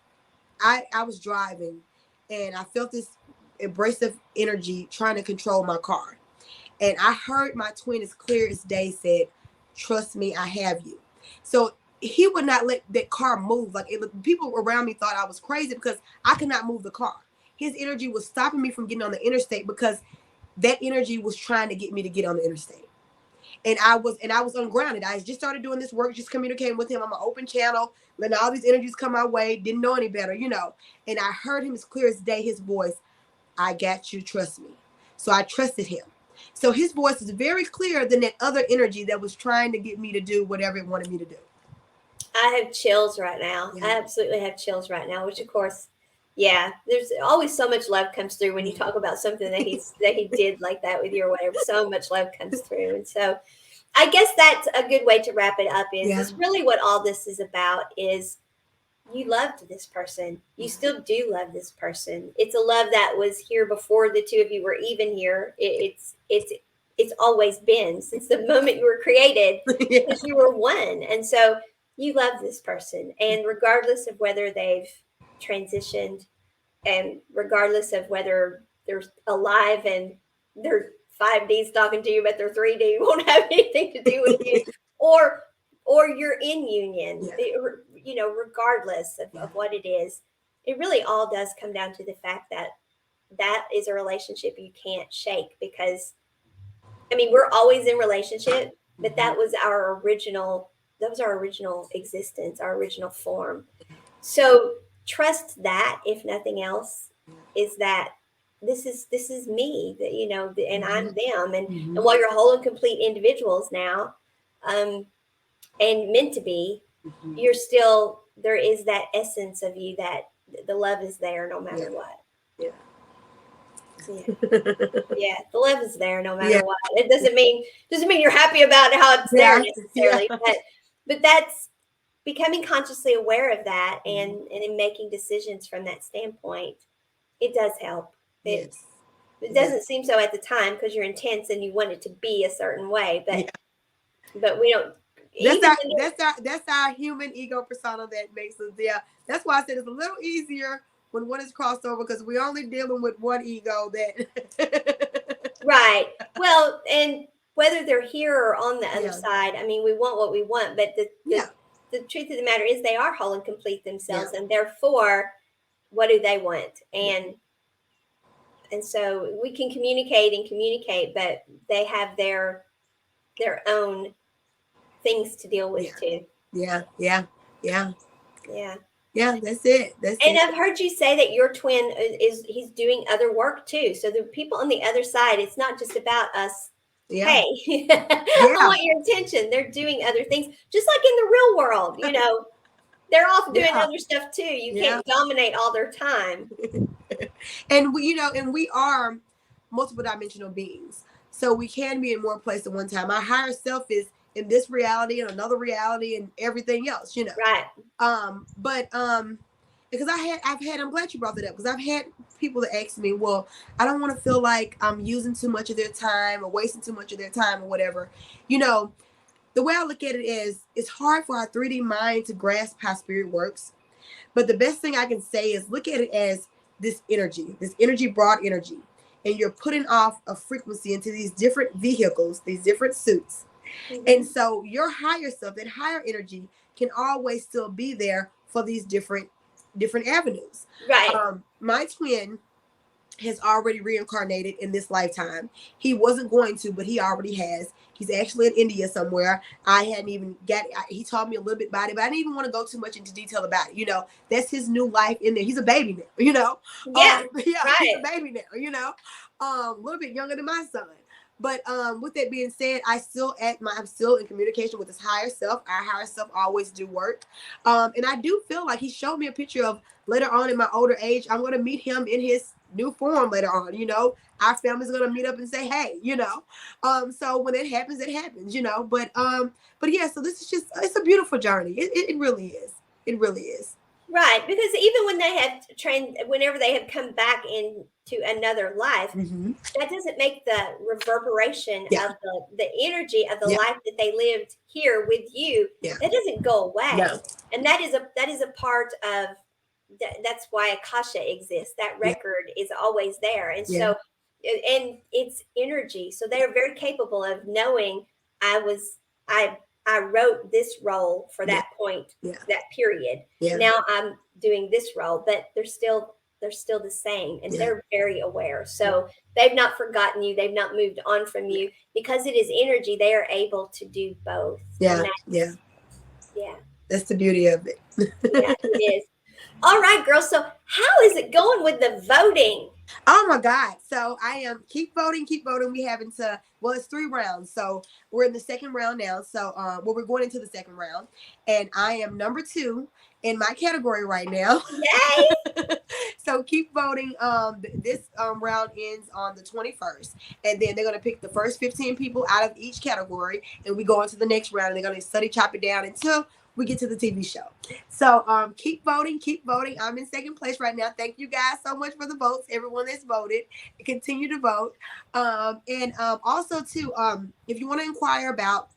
I was driving and I felt this abrasive energy trying to control my car. And I heard my twin as clear as day said, "Trust me, I have you." So he would not let that car move. Like people around me thought I was crazy because I could not move the car. His energy was stopping me from getting on the interstate because that energy was trying to get me to get on the interstate. And I was ungrounded. I just started doing this work, just communicating with him. I'm an open channel, letting all these energies come my way. Didn't know any better. And I heard him as clear as day. His voice, "I got you. Trust me." So I trusted him. So his voice is very clear than that other energy that was trying to get me to do whatever it wanted me to do. I have chills right now. I Yeah. absolutely have chills right now, which of course, yeah, there's always so much love comes through when you talk about something that he did like that with you or whatever. So much love comes through. And so I guess that's a good way to wrap it up Yeah. is really what all this is about is you loved this person. You still do love this person. It's a love that was here before the two of you were even here. It's always been since the moment you were created Yeah. because you were one. And so you love this person. And regardless of whether they've transitioned and regardless of whether they're alive and they're 5D's talking to you, but they're 3D won't have anything to do with you, or or you're in union, Yeah. regardless Yeah. of what it is, it really all does come down to the fact that that is a relationship you can't shake because I mean we're always in relationship, but that was our original existence, our original form. So trust that, if nothing else, is that this is me, that and I'm them, and Mhm. while you're whole and complete individuals now, um, and meant to be, Mhm. you're still there is that essence of you that the love is there no Yeah. matter what. Yeah. Yeah, yeah, the love is there no Yeah. matter what. It doesn't mean you're happy about how it's there Yeah. Yeah. necessarily, but that's becoming consciously aware of that Mhm. and in making decisions from that standpoint, it does help. It Yes. it Yeah. doesn't seem so at the time because you're intense and you want it to be a certain way, but Yeah. we don't That's even our when that's our that's our human ego persona that makes us. Yeah. That's why I said it's a little easier when one is crossed over because we're only dealing with one ego that. right. Well, and whether they're here or on the other Yeah. side, I mean, we want what we want, but Yeah. the truth of the matter is they are whole and complete Yeah. themselves, and therefore, what do they want? Yeah. And so we can communicate and communicate, but they have their own things to deal with Yeah. too. Yeah. Yeah. Yeah. Yeah. Yeah. That's it. That's And it. I've heard you say that your twin is he's doing other work too. So the people on the other side, it's not just about us. Yeah. Hey, I Yeah. want your attention. They're doing other things, just like in the real world. They're off doing Yeah. other stuff too. You Yeah. can't dominate all their time. And we are multiple dimensional beings. So we can be in one place at one time. Our higher self is in this reality and another reality and everything else. Right. But because I'm glad you brought that up because I've had people that ask me, well, I don't want to feel like I'm using too much of their time or wasting too much of their time or whatever. You know, the way I look at it is it's hard for our 3D mind to grasp how spirit works. But the best thing I can say is look at it as this energy, broad energy, and you're putting off a frequency into these different vehicles, these different suits. And Hmm. so your higher self, that higher energy, can always still be there for these different avenues. Right. My twin has already reincarnated in this lifetime. He wasn't going to, but he already has. He's actually in India somewhere. I hadn't even he told me a little bit about it, but I didn't even want to go too much into detail about it. That's his new life in there. He's a baby now. Yeah. Yeah, he's a Right. baby now. A little bit younger than my son. But with that being said, I'm still in communication with his higher self. Our higher self always do work. And I do feel like he showed me a picture of later on in my older age, I'm going to meet him in his new form later on. Our family's gonna meet up and say, hey, so when it happens, it happens, but yeah, so this is just, it's a beautiful journey. It really is. It really is. Right, because even when they have trained, whenever they have come back into another life, Mm-hmm. that doesn't make the reverberation Yeah. of the energy of the Yeah. life that they lived here with you. Yeah. That doesn't go No. away, and that is a part of that's why Akasha exists. That Yeah. record is always there, and Yeah. so and it's energy. So they are very capable of knowing I was I I wrote this role for Yeah. that point, Yeah. that period. Yeah. Now I'm doing this role, but they're still the same, and Yeah. they're very aware. So they've not forgotten you. They've not moved on from you because it is energy. They are able to do both, and Yeah. Yeah. that's yeah, That's the beauty of it. yeah, it is. All right, girls. So how is it going with the voting? Oh my God. So I am keep voting, keep voting. We have into, well, it's 3 rounds. So we're in the second round now. So we're going into the second round. And I am number 2 in my category right now. Yay! So keep voting. This round ends on the 21st. And then they're gonna pick the first 15 people out of each category. And we go into the next round and they're gonna study chop it down until we get to the TV show. So keep voting, keep voting. I'm in second place right now. Thank you guys so much for the votes. Everyone that's voted, continue to vote. And also too, if you want to inquire about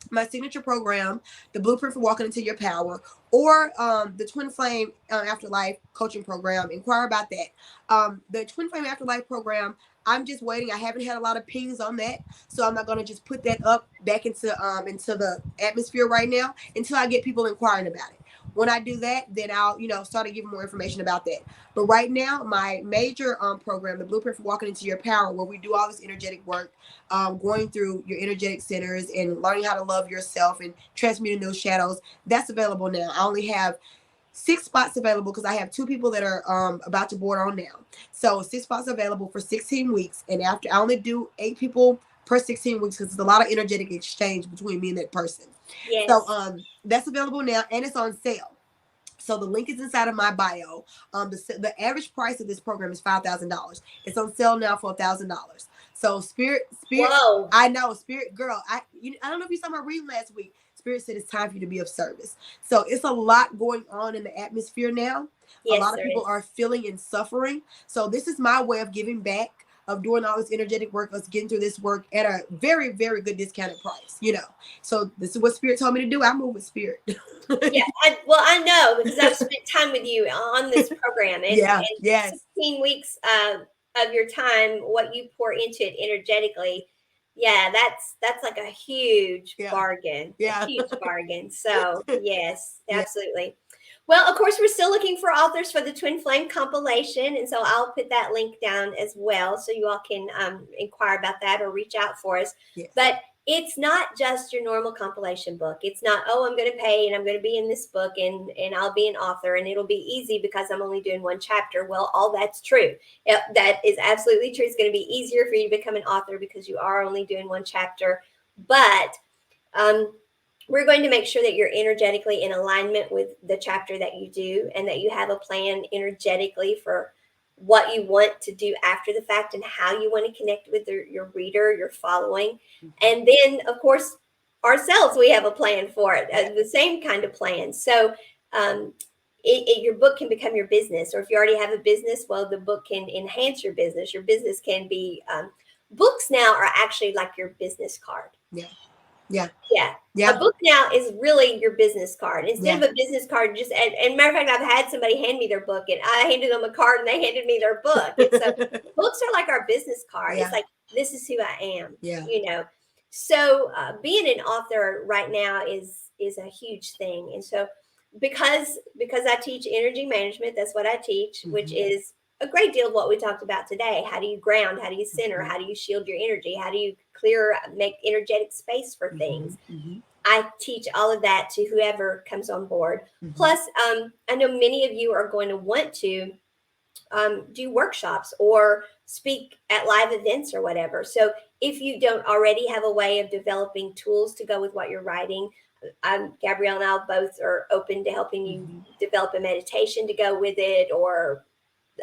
my signature program, the Blueprint for Walking into Your Power, or the Twin Flame Afterlife coaching program, inquire about that. The Twin Flame Afterlife program, I'm just waiting. I haven't had a lot of pings on that, so I'm not gonna just put that up back into the atmosphere right now until I get people inquiring about it. When I do that, then I'll start to give more information about that. But right now, my major program, the Blueprint for Walking into Your Power, where we do all this energetic work, going through your energetic centers and learning how to love yourself and transmuting those shadows, that's available now. I only have 6 spots available because I have 2 people that are about to board on now. So 6 spots available for 16 weeks. And after, I only do 8 people per 16 weeks because there's a lot of energetic exchange between me and that person. So Yes. that's available now and it's on sale. So the link is inside of my bio. The average price of this program is $5,000. It's on sale now for $1,000. So Spirit, Whoa. I know, Spirit girl. I don't know if you saw my reading last week. Spirit said it's time for you to be of service. So it's a lot going on in the atmosphere now. A Yes, lot of there people is. are feeling and suffering. So this is my way of giving back, of doing all this energetic work, us getting through this work at a very, very good discounted price. So this is what Spirit told me to do. I move with Spirit. Yeah, I know because I've spent time with you on this program, Yeah. and Yes. 16 weeks of your time, what you pour into it energetically, yeah, that's like a huge Yeah. bargain, a Yeah. huge bargain. So yes, Yeah. absolutely. Well, of course, we're still looking for authors for the Twin Flame compilation, and so I'll put that link down as well, so you all can inquire about that or reach out for us. Yes. But it's not just your normal compilation book. It's not, oh, I'm going to pay and I'm going to be in this book and I'll be an author and it'll be easy because I'm only doing one chapter. Well, all that's true. That is absolutely true. It's going to be easier for you to become an author because you are only doing one chapter. But um, we're going to make sure that you're energetically in alignment with the chapter that you do and that you have a plan energetically for what you want to do after the fact and how you want to connect with your reader, your following. And then, of course, ourselves, we have a plan for it, the same kind of plan. So your book can become your business. Or if you already have a business, well, the book can enhance your business. Your business can be, books now are actually like your business card. Yeah. Yeah. Yeah. Yeah. A book now is really your business card. Instead Yeah. of a business card, and matter of fact, I've had somebody hand me their book and I handed them a card and they handed me their book. And so books are like our business card. Yeah. It's like, this is who I am. Yeah. So being an author right now is a huge thing. And so because I teach energy management, that's what I teach, which is a great deal of what we talked about today. How do you ground? How do you center? How do you shield your energy? How do you make energetic space for things? I teach all of that to whoever comes on board. Plus, I know many of you are going to want to do workshops or speak at live events or whatever. So if you don't already have a way of developing tools to go with what you're writing, Gabrielle and I both are open to helping you develop a meditation to go with it, or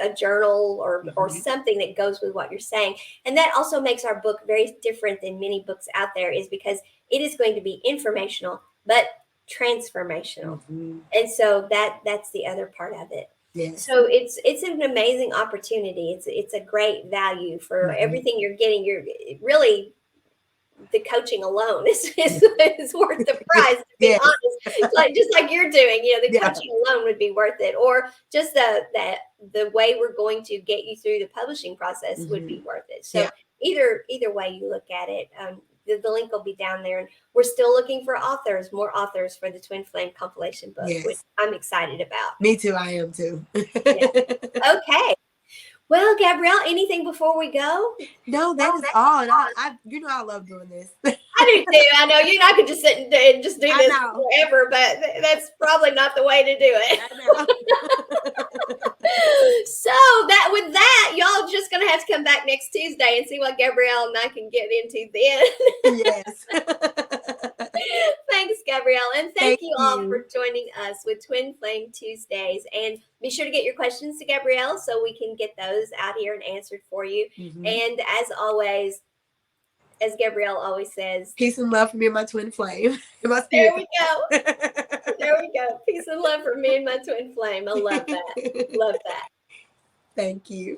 a journal or something that goes with what you're saying. And that also makes our book very different than many books out there, is because it is going to be informational, but transformational. And so that's the other part of it. Yes. So it's an amazing opportunity. It's a great value for everything you're getting. You're really, the coaching alone is worth the price, to be honest. Like, just like you're doing, the coaching alone would be worth it, or just the way we're going to get you through the publishing process would be worth it. So either way you look at it, the link will be down there. And we're still looking for more authors for the Twin Flame compilation book, which I'm excited about. Me too. I am too. Okay. Well, Gabrielle, anything before we go? No, that is all. And I love doing this. I do too. I know I could just sit and just do this forever, but that's probably not the way to do it. I know. So with that, y'all just gonna have to come back next Tuesday and see what Gabrielle and I can get into then. Yes. Thanks, Gabrielle, and thank you all for joining us with Twin Flame Tuesdays. And be sure to get your questions to Gabrielle so we can get those out here and answered for you. And as always, as Gabrielle always says, peace and love for me and my twin flame. There we go. There we go. Peace and love for me and my twin flame. I love that. Love that. Thank you.